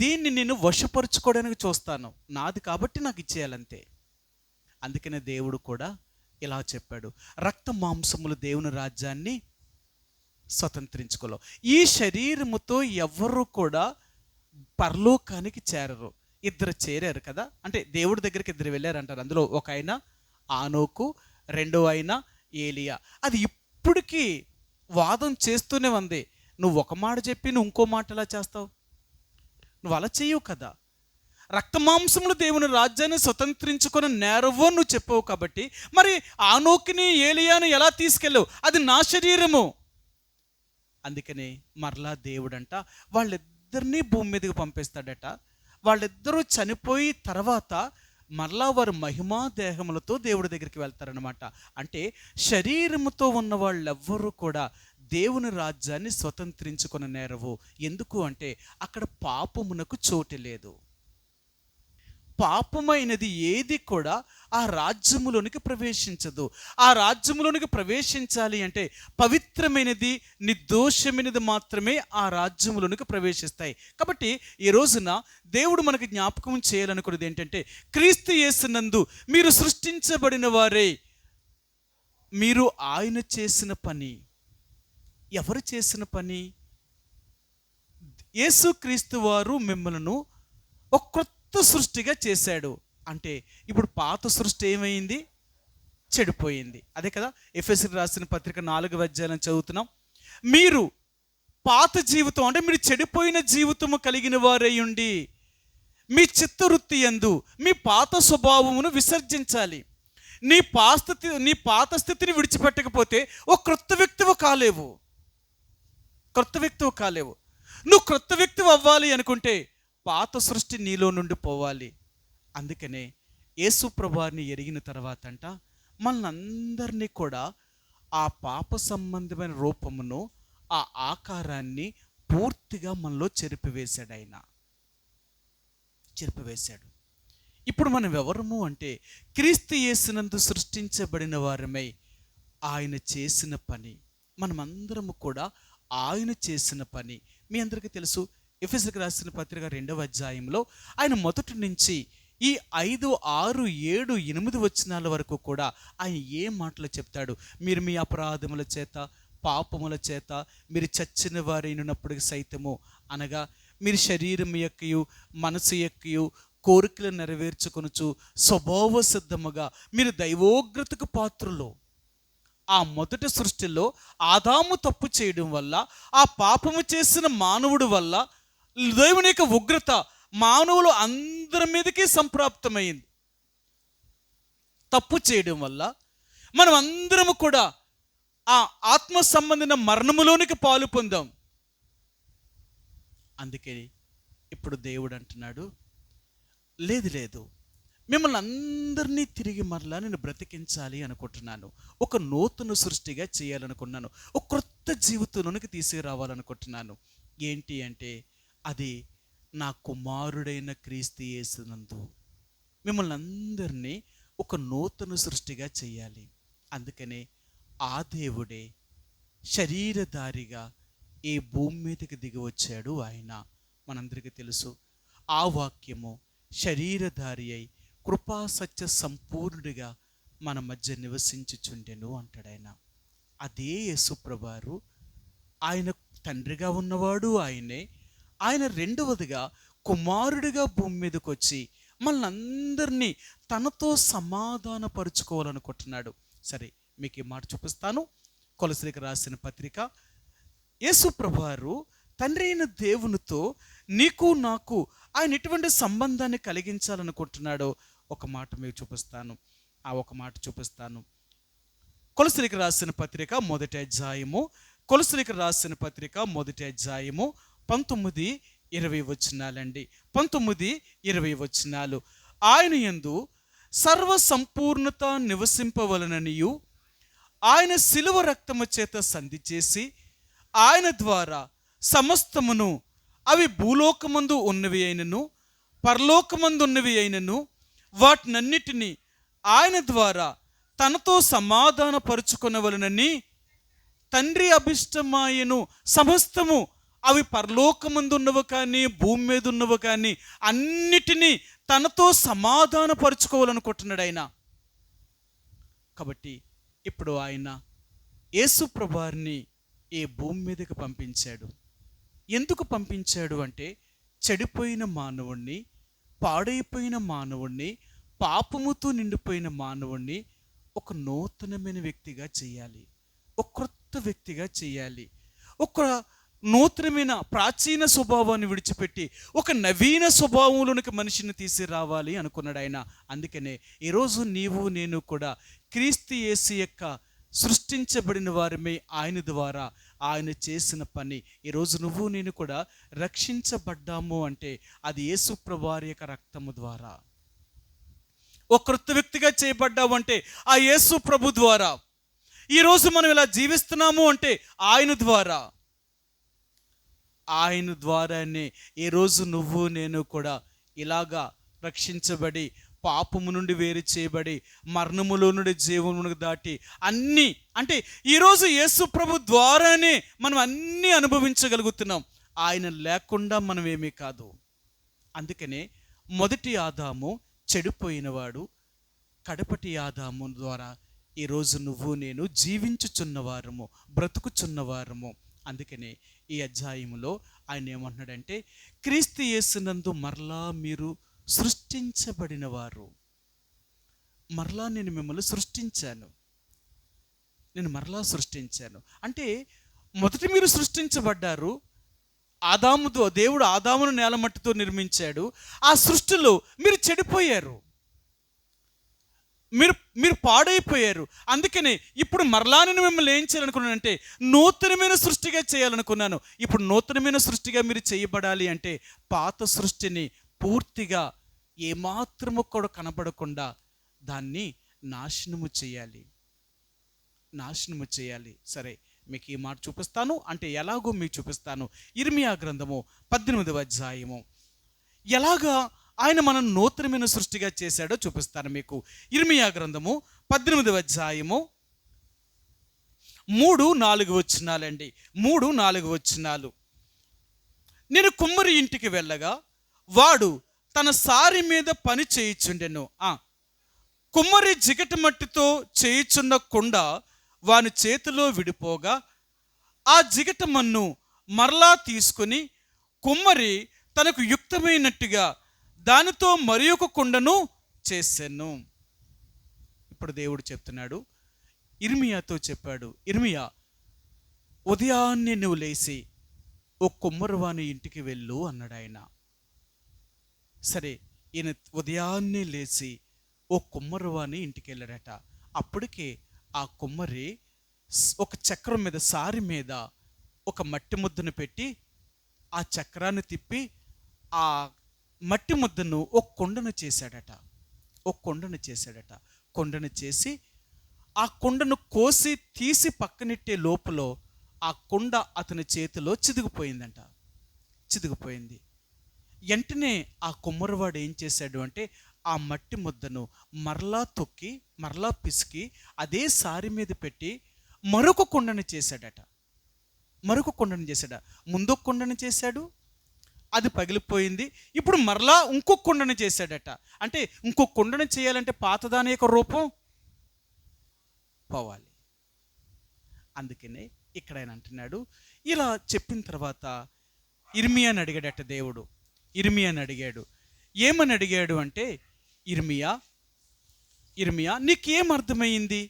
దీన్ని నేను వశపరుచుకోవడానికి చూస్తాను. నాది కాబట్టి నాకు ఇచ్చేయాలంతే. అందుకనే దేవుడు కూడా ఇలా చెప్పాడు, రక్త మాంసములు దేవుని రాజ్యాన్ని స్వతంత్రించుకోలేవు. ఈ శరీరముతో ఎవరు కూడా పరలోకానికి చేరరు. ఇద్దరు చేరారు కదా, అంటే దేవుడి దగ్గరికి ఇద్దరు వెళ్ళారు అంటారు. అందులో ఒక ఆయన ఆనోకు, రెండో ఆయన ఏలియా. అది ఇప్పటికీ వాదం చేస్తూనే ఉంది. నువ్వు ఒక మాట చెప్పి నువ్వు ఇంకో మాట ఎలా చేస్తావు? నువ్వు అలా చేయవు కదా. రక్తమాంసములు దేవుని రాజ్యాన్ని స్వతంత్రించుకుని నేరవో నువ్వు చెప్పవు కాబట్టి మరి ఆనోకుని ఏలియాను ఎలా తీసుకెళ్ళవు? అది నా శరీరము. అందుకనే మరలా దేవుడంట వాళ్ళిద్దరినీ భూమి మీదకి పంపిస్తాడట. వాళ్ళిద్దరూ చనిపోయి తర్వాత మరలా వారు మహిమా దేహములతో దేవుడి దగ్గరికి వెళ్తారనమాట. అంటే శరీరముతో ఉన్న వాళ్ళెవ్వరూ కూడా దేవుని రాజ్యాన్ని స్వతంత్రించుకుని నేరవు. ఎందుకు అంటే అక్కడ పాపమునకు చోటు లేదు. పాపమైనది ఏది కూడా ఆ రాజ్యములోనికి ప్రవేశించదు. ఆ రాజ్యములోనికి ప్రవేశించాలి అంటే పవిత్రమైనది, నిర్దోషమైనది మాత్రమే ఆ రాజ్యములోనికి ప్రవేశిస్తాయి. కాబట్టి ఈ రోజున దేవుడు మనకు జ్ఞాపకం చేయాలనుకున్నది ఏంటంటే, క్రీస్తు యేసునందు మీరు సృష్టించబడిన వారే. మీరు ఆయన చేసిన పని. ఎవరు చేసిన పని? యేసుక్రీస్తు వారు మిమ్మలను ఒక కొత్త సృష్టిగా చేశాడు. అంటే ఇప్పుడు పాత సృష్టి ఏమైంది? చెడిపోయింది. అదే కదా ఎఫెసీయులకు రాసిన పత్రిక 4వ అధ్యాయం చదువుతున్నాం. మీరు పాత జీవితం అంటే మీరు చెడిపోయిన జీవితము కలిగిన వారై ఉండి మీ చిత్తవృత్తి యందు మీ పాత స్వభావమును విసర్జించాలి. నీ పాత స్థితిని విడిచిపెట్టకపోతే ఒక క్రొత్త వ్యక్తివి కాలేవు. నువ్వు క్రొత్త వ్యక్తివి అవ్వాలి అనుకుంటే పాత సృష్టి నీలో నుండి పోవాలి. అందుకనే యేసు ప్రభువారిని ఎరిగిన తర్వాత అంట మనందరినీ కూడా ఆ పాప సంబంధమైన రూపమును, ఆ ఆకారాన్ని పూర్తిగా మనలో చెరిపివేశాడు. ఇప్పుడు మనం ఎవరము అంటే క్రీస్తు యేసునందు సృష్టించబడిన వారమై ఆయన చేసిన పని. మనమందరము కూడా ఆయన చేసిన పని. మీ అందరికీ తెలుసు, ఎఫెసీయులకు రాసిన పత్రిక 2వ అధ్యాయంలో ఆయన మొదటి నుంచి ఈ 5, 6, 7, 8 వచనాల వరకు కూడా ఆయన ఏ మాటలు చెప్తాడు? మీరు మీ అపరాధముల చేత, పాపముల చేత మీరు చచ్చిన వారైనప్పటికీ సైతము, అనగా మీరు శరీరం యొక్కయు మనసు యొక్కయు కోరికలు నెరవేర్చుకొనుచు స్వభావ సిద్ధముగా మీరు దైవోగ్రతకు పాత్రులు. ఆ మొదటి సృష్టిలో ఆదాము తప్పు చేయడం వల్ల, ఆ పాపము చేసిన మానవుడు వల్ల దేవుని యొక్క ఉగ్రత మానవులు అందరి మీదకి సంప్రాప్తమైంది. తప్పు చేయడం వల్ల మనం అందరము కూడా ఆ ఆత్మ సంబంధిన మరణములోనికి పాలు పొందాం. అందుకే ఇప్పుడు దేవుడు అంటున్నాడు, లేదు మిమ్మల్ని అందరినీ తిరిగి మరలా నేను బ్రతికించాలి అనుకుంటున్నాను. ఒక నూతన సృష్టిగా చేయాలనుకున్నాను. ఒక క్రొత్త జీవితంలోనికి తీసుకురావాలనుకుంటున్నాను. ఏంటి అంటే అది నా కుమారుడైన క్రీస్తు యేసునందు మిమ్మల్ని అందరినీ ఒక నూతన సృష్టిగా చేయాలి. అందుకనే ఆ దేవుడే శరీరధారిగా ఈ భూమి మీదకి దిగి వచ్చాడు. ఆయన మనందరికీ తెలుసు, ఆ వాక్యము శరీరధారి అయి కృపా సత్య సంపూర్ణుడిగా మన మధ్య నివసించుచుండెను అంటాడు ఆయన. అదే యేసుప్రభువారు. ఆయన తండ్రిగా ఉన్నవాడు ఆయనే. ఆయన రెండవదిగా కుమారుడిగా భూమి మీదకి వచ్చి మనల్ని అందరినీ తనతో సమాధానపరుచుకోవాలనుకుంటున్నాడు. సరే, మీకు ఈ మాట చూపిస్తాను. కొలసీలకు రాసిన పత్రిక. యేసుప్రభువారు తండ్రి అయిన దేవునితో నీకు నాకు ఆయన ఎటువంటి సంబంధాన్ని కలిగించాలనుకుంటున్నాడో ఒక మాట మీకు చూపిస్తాను. ఆ ఒక మాట చూపిస్తాను. కొలసీలకు రాసిన పత్రిక 1వ అధ్యాయము. కొలసీలకు రాసిన పత్రిక 1వ అధ్యాయము 19, 20 వచనాలండి. 19, 20 వచనాలు. ఆయన యందు సర్వ సంపూర్ణత నివసింపవలననియు ఆయన శిలువ రక్తము చేత సంధి చేసి ఆయన ద్వారా సమస్తమును, అవి భూలోకమందు ఉన్నవి అయినను పరలోకమందు ఉన్నవి అయినను వాటినన్నిటినీ ఆయన ద్వారా తనతో సమాధానపరుచుకొనవలెనని తండ్రి అభిష్టమాయను. సమస్తము, అవి పరలోకమందు ఉన్నవి కానీ భూమి మీద ఉన్నవి కానీ అన్నిటినీ తనతో సమాధానపరుచుకోవాలనుకుంటున్నాడు ఆయన. కాబట్టి ఇప్పుడు ఆయన యేసు ప్రభువారిని ఈ భూమి మీదకి పంపించాడు. ఎందుకు పంపించాడు అంటే, చెడిపోయిన మానవుణ్ణి, పాడైపోయిన మానవుణ్ణి, పాపముతో నిండిపోయిన మానవుణ్ణి ఒక నూతనమైన వ్యక్తిగా చేయాలి, ఒక క్రొత్త వ్యక్తిగా చేయాలి. ఒక నూతనమైన ప్రాచీన స్వభావాన్ని విడిచిపెట్టి ఒక నవీన స్వభావంలోనికి మనిషిని తీసుకురావాలి అనుకున్నాడు ఆయన. అందుకనే ఈరోజు నీవు నేను కూడా క్రీస్తు యేసు యొక్క సృష్టించబడిన వారమే. ఆయన ద్వారా ఆయన చేసిన పని. ఈరోజు నువ్వు నేను కూడా రక్షించబడ్డాము అంటే అది యేసు ప్రభువారి యొక్క రక్తము ద్వారా. ఒక క్రొత్త వ్యక్తిగా చేయబడ్డావు అంటే ఆ యేసు ప్రభు ద్వారా. ఈరోజు మనం ఇలా జీవిస్తున్నాము అంటే ఆయన ద్వారా. ఆయన ద్వారానే ఈరోజు నువ్వు నేను కూడా ఇలాగా రక్షించబడి, పాపము నుండి వేరు చేయబడి, మరణములో నుండి జీవమును దాటి అన్నీ, అంటే ఈరోజు యేసు ప్రభు ద్వారానే మనం అన్నీ అనుభవించగలుగుతున్నాం. ఆయన లేకుండా మనం ఏమీ కాదు. అందుకనే మొదటి ఆదాము చెడిపోయినవాడు, కడపటి ఆదాము ద్వారా ఈరోజు నువ్వు నేను జీవించుచున్నవారము, బ్రతుకుచున్నవారము. అందుకనే ఈ అధ్యాయంలో ఆయన ఏమంటున్నాడంటే, క్రీస్తు యేసునందు మరలా మీరు సృష్టించబడిన వారు. మరలా నేను మిమ్మల్ని సృష్టించాను, నేను మరలా సృష్టించాను అంటే మొదట మీరు సృష్టించబడ్డారు. దేవుడు ఆదామును నేలమట్టితో నిర్మించాడు. ఆ సృష్టిలో మీరు చెడిపోయారు, మీరు పాడైపోయారు. అందుకనే ఇప్పుడు మరలా నేను మిమ్మల్ని ఏం చేయాలనుకున్నానంటే నూతనమైన సృష్టిగా చేయాలనుకున్నాను. ఇప్పుడు నూతనమైన సృష్టిగా మీరు చేయబడాలి అంటే పాత సృష్టిని పూర్తిగా ఏమాత్రము కూడా కనబడకుండా దాన్ని నాశనము చేయాలి. సరే, మీకు ఈ మాట చూపిస్తాను, అంటే ఎలాగో మీకు చూపిస్తాను. ఇర్మియా గ్రంథము 18వ అధ్యాయము ఎలాగా ఆయన మనం నూతనమైన సృష్టిగా చేశాడో చూపిస్తాను మీకు. ఇర్మియా గ్రంథము 18వ అధ్యాయము 3-4 వచనాలండి. 3-4 వచనాలు. నేను కుమ్మరి ఇంటికి వెళ్ళగా వాడు తన సారి మీద పని చేయుచుండెను. కుమ్మరి జిగట మట్టితో చేయుచున్న కుండ వాని చేతిలో విడిపోగా ఆ జిగట మన్ను మరలా తీసుకొని కుమ్మరి తనకు యుక్తమైనట్టుగా దానితో మరి ఒక కుండను చేశాను. ఇప్పుడు దేవుడు చెప్తున్నాడు, ఇర్మియాతో చెప్పాడు, ఇర్మియా, ఉదయాన్నే నువ్వు లేచి ఓ కుమ్మరివాని ఇంటికి వెళ్ళు అన్నాడు ఆయన. సరే, ఈయన ఉదయాన్నే లేచి ఓ కుమ్మరివాని ఇంటికి వెళ్ళాడట. అప్పటికే ఆ కుమ్మరి ఒక చక్రం మీద, సారి మీద ఒక మట్టి ముద్దను పెట్టి ఆ చక్రాన్ని తిప్పి ఆ మట్టి ముద్దను ఒక కొండను చేశాడట. కొండను చేసి ఆ కొండను కోసి తీసి పక్కనెట్టే లోపల ఆ కొండ అతని చేతిలో చిదిగిపోయింది. వెంటనే ఆ కుమ్మరివాడు ఏం చేశాడు అంటే ఆ మట్టి ముద్దను మరలా తొక్కి, మరలా పిసికి అదే సారి మీద పెట్టి మరొక కొండను చేశాడట. ముందొక కొండను చేశాడు, అది పగిలిపోయింది. ఇప్పుడు మరలా ఇంకొక కుండను చేశాడట. అంటే ఇంకొక కుండను చేయాలంటే పాతదాని యొక్క రూపం పోవాలి. అందుకనే ఇక్కడ ఆయన అంటున్నాడు. ఇలా చెప్పిన తర్వాత ఇర్మియాని అడిగాడట దేవుడు. ఏమని అడిగాడు అంటే, ఇర్మియా నీకేం అర్థమైంది,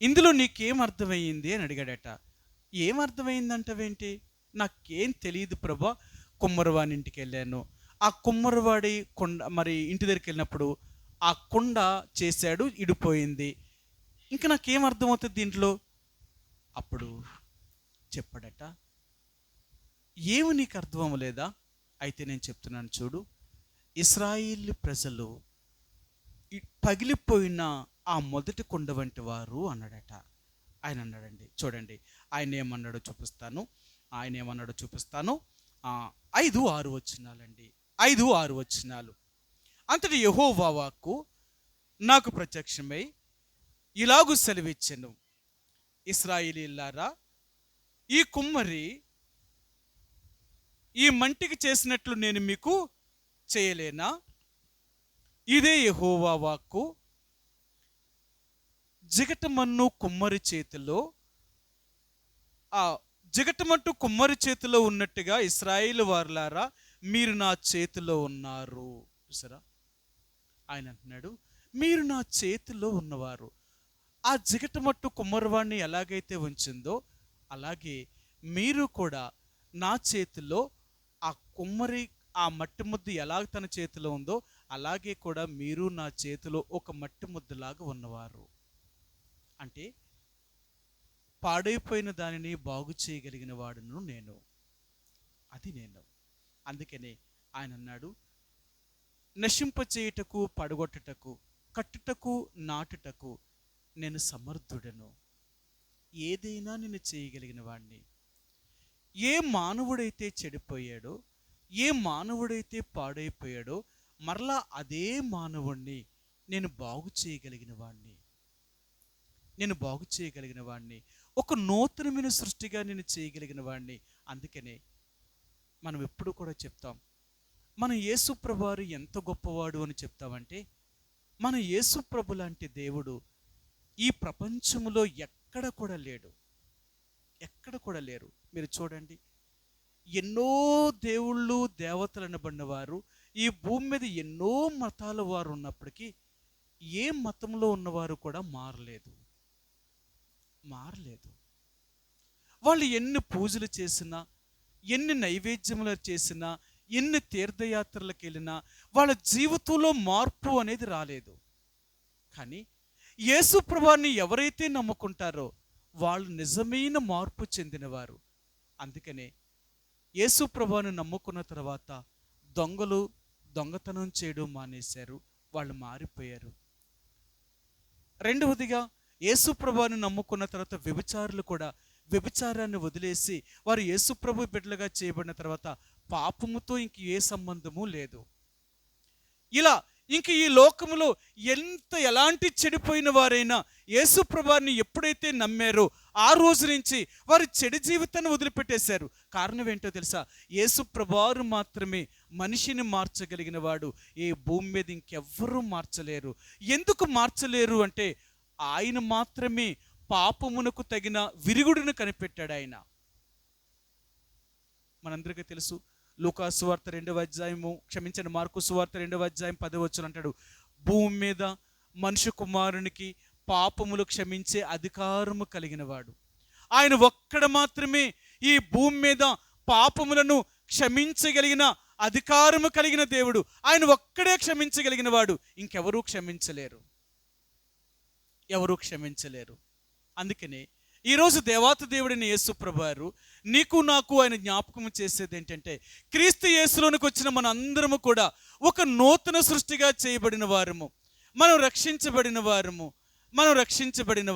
ఇందులో నీకేం అర్థమైంది అని అడిగాడట. ఏం అర్థమైందంటవేంటి? నాకేం తెలియదు ప్రభా. కుమ్మరివాని ఇంటికి వెళ్ళాను, ఆ కుమ్మరివాడి కొండ మరి ఇంటి దగ్గరికి వెళ్ళినప్పుడు ఆ కొండ చేశాడు, ఇడిపోయింది. ఇంకా నాకేం అర్థమవుతుంది దీంట్లో? అప్పుడు చెప్పాడట, ఏమి నీకు అర్థం అవ్వలేదా? అయితే నేను చెప్తున్నాను చూడు. ఇశ్రాయేలు ప్రజలు పగిలిపోయిన ఆ మొదటి కొండ వంటి వారు అన్నాడట. ఆయన అన్నాడండి. చూడండి ఆయన ఏమన్నాడో చూపిస్తాను. ఆయన ఏమన్నాడో చూపిస్తాను. 5-6 వచనాలండి. 5-6 వచనాలు. అంతటి యెహోవా వాక్కు నాకు ప్రత్యక్షమై ఇలాగు సెలవిచ్చెను, ఇశ్రాయేలీయులారా, ఈ కుమ్మరి ఈ మంటికి చేసినట్లు నేను మీకు చేయలేనా? ఇదే యెహోవా వాక్కు. జిగటమన్ను కుమ్మరి చేతిలో, ఆ జిగటమట్టు కుమ్మరి చేతిలో ఉన్నట్టుగా ఇశ్రాయేలు వారులారా మీరు నా చేతిలో ఉన్నారు. చూసారా, ఆయన అంటున్నాడు మీరు నా చేతిలో ఉన్నవారు. ఆ జిగటమట్టు కుమ్మరివాణ్ణి ఎలాగైతే ఉంచిందో అలాగే మీరు కూడా నా చేతిలో, ఆ కుమ్మరి ఆ మట్టి ముద్ద ఎలాగ తన చేతిలో ఉందో అలాగే కూడా మీరు నా చేతిలో ఒక మట్టి ముద్దలాగా ఉన్నవారు. అంటే పాడైపోయిన దానిని బాగు చేయగలిగిన వాడును నేను, అది నేను. అందుకనే ఆయన అన్నాడు, నశింపచేయుటకు, పడగొట్టుటకు, కట్టుటకు, నాటుటకు నేను సమర్థుడను. ఏదైనా నేను చేయగలిగిన వాడిని. ఏ మానవుడైతే చెడిపోయాడో, ఏ మానవుడైతే పాడైపోయాడో మరలా అదే మానవుణ్ణి నేను బాగు చేయగలిగిన వాడిని. నేను బాగు చేయగలిగిన వాడిని, ఒక నూతనమైన సృష్టిగా నేను చేయగలిగిన వాడిని. అందుకనే మనం ఎప్పుడు కూడా చెప్తాం, మన యేసుప్రభు వారు ఎంత గొప్పవాడు అని చెప్తామంటే, మన యేసుప్రభు లాంటి దేవుడు ఈ ప్రపంచంలో ఎక్కడ కూడా లేడు, ఎక్కడ కూడా లేరు. మీరు చూడండి, ఎన్నో దేవుళ్ళు దేవతలు అనబడిన వారు ఈ భూమి మీద ఎన్నో మతాల వారు ఉన్నప్పటికీ ఏ మతంలో ఉన్నవారు కూడా మారలేదు. వాళ్ళు ఎన్ని పూజలు చేసినా, ఎన్ని నైవేద్యములు చేసినా, ఎన్ని తీర్థయాత్రలకు వెళ్ళినా వాళ్ళ జీవితంలో మార్పు అనేది రాలేదు. కానీ యేసు ప్రభువుని ఎవరైతే నమ్ముకుంటారో వాళ్ళు నిజమైన మార్పు చెందినవారు. అందుకనే యేసు ప్రభువుని నమ్ముకున్న తర్వాత దొంగలు దొంగతనం చేయడం మానేశారు, వాళ్ళు మారిపోయారు. రెండవదిగా యేసు ప్రభువుని నమ్ముకున్న తర్వాత వ్యభిచారులు కూడా వ్యభిచారాన్ని వదిలేసి వారు యేసు ప్రభు బిడ్డలుగా చేయబడిన తర్వాత పాపముతో ఇంక ఏ సంబంధము లేదు. ఇలా ఇంక ఈ లోకములో ఎలాంటి చెడిపోయిన వారైనా యేసు ప్రభువుని ఎప్పుడైతే నమ్మారో ఆ రోజు నుంచి వారు చెడు జీవితాన్ని వదిలిపెట్టేశారు. కారణం ఏంటో తెలుసా? యేసు ప్రభువు మాత్రమే మనిషిని మార్చగలిగిన వాడు. ఈ భూమి మీద ఇంకెవ్వరూ మార్చలేరు. ఎందుకు మార్చలేరు అంటే ఆయన మాత్రమే పాపమునకు తగిన విరుగుడును కనిపెట్టాడు. ఆయన మనందరికీ తెలుసు, లూకా సువార్త 2వ అధ్యాయము, మార్కు సువార్త 2వ అధ్యాయం 10వ వచనం అంటాడు, భూమి మీద మనుష్య కుమారునికి పాపములు క్షమించే అధికారము కలిగిన వాడు. ఆయన ఒక్కడ మాత్రమే ఈ భూమి మీద పాపములను క్షమించగలిగిన అధికారము కలిగిన దేవుడు. ఆయన ఒక్కడే క్షమించగలిగిన వాడు. ఇంకెవరూ క్షమించలేరు. అందుకనే ఈరోజు దేవాతి దేవుడిని యేసు ప్రభువారు నీకు నాకు ఆయన జ్ఞాపకం చేసేది ఏంటంటే, క్రీస్తు యేసులోనికి వచ్చిన మన అందరము కూడా ఒక నూతన సృష్టిగా చేయబడిన వారము, మనం రక్షించబడిన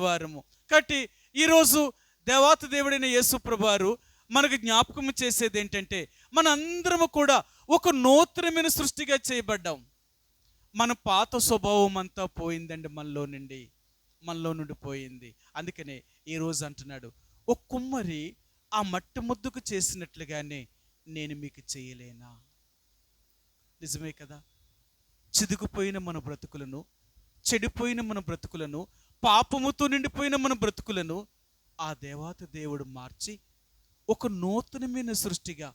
వారము. కాబట్టి ఈరోజు దేవాతి దేవుడైన యేసు ప్రభువారు మనకు జ్ఞాపకం చేసేది ఏంటంటే, మన అందరము కూడా ఒక నూతనమైన సృష్టిగా చేయబడ్డాం. మన పాత స్వభావం అంతా పోయిందండి, మనలో నుండి పోయింది. అందుకనే ఈరోజు అంటున్నాడు, ఓ కుమ్మరి ఆ మట్టి ముద్దకు చేసినట్లుగానే నేను మీకు చేయలేనా? నిజమే కదా? చిదుకుపోయిన మన బ్రతుకులను, చెడిపోయిన మన బ్రతుకులను, పాపముతో నిండిపోయిన మన బ్రతుకులను ఆ దేవాతి దేవుడు మార్చి ఒక నూతనమైన సృష్టిగా,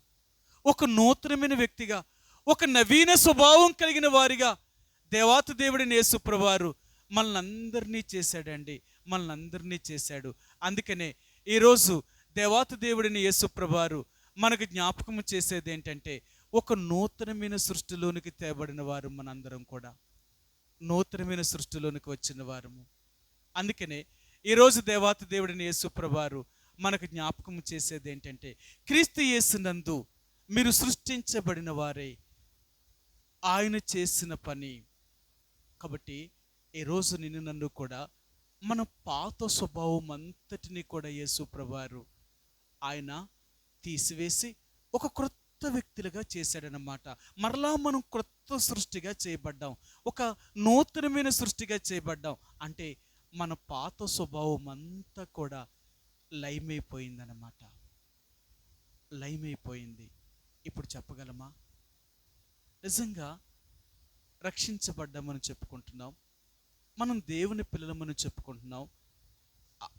ఒక నూతనమైన వ్యక్తిగా, ఒక నవీన స్వభావం కలిగిన వారిగా దేవాతి దేవుడిని యేసు ప్రభువారు మనల్ని అందరినీ చేశాడు. అందుకనే ఈరోజు దేవాతి దేవుడిని యేసు ప్రభువారు మనకు జ్ఞాపకం చేసేది ఏంటంటే, ఒక నూతనమైన సృష్టిలోనికి తేబడిన వారు మనందరం కూడా, నూతనమైన సృష్టిలోనికి వచ్చిన వారము. అందుకనే ఈరోజు దేవాతి దేవుడిని యేసు ప్రభువారు మనకు జ్ఞాపకం చేసేది ఏంటంటే, క్రీస్తు యేసునందు మీరు సృష్టించబడిన వారే, ఆయన చేసిన పని. కాబట్టి ఈరోజు నన్ను కూడా మన పాత స్వభావం అంతటిని కూడా యేసు ప్రభువారు ఆయన తీసివేసి ఒక క్రొత్త వ్యక్తులుగా చేశాడనమాట. మరలా మనం క్రొత్త సృష్టిగా చేయబడ్డాం, ఒక నూతనమైన సృష్టిగా చేయబడ్డాం. అంటే మన పాత స్వభావం అంతా కూడా లయమైపోయిందన్నమాట. లయమైపోయింది. ఇప్పుడు చెప్పగలమా? నిజంగా రక్షించబడ్డామని చెప్పుకుంటున్నాం, మనం దేవుని పిల్లలమని చెప్పుకుంటున్నాం,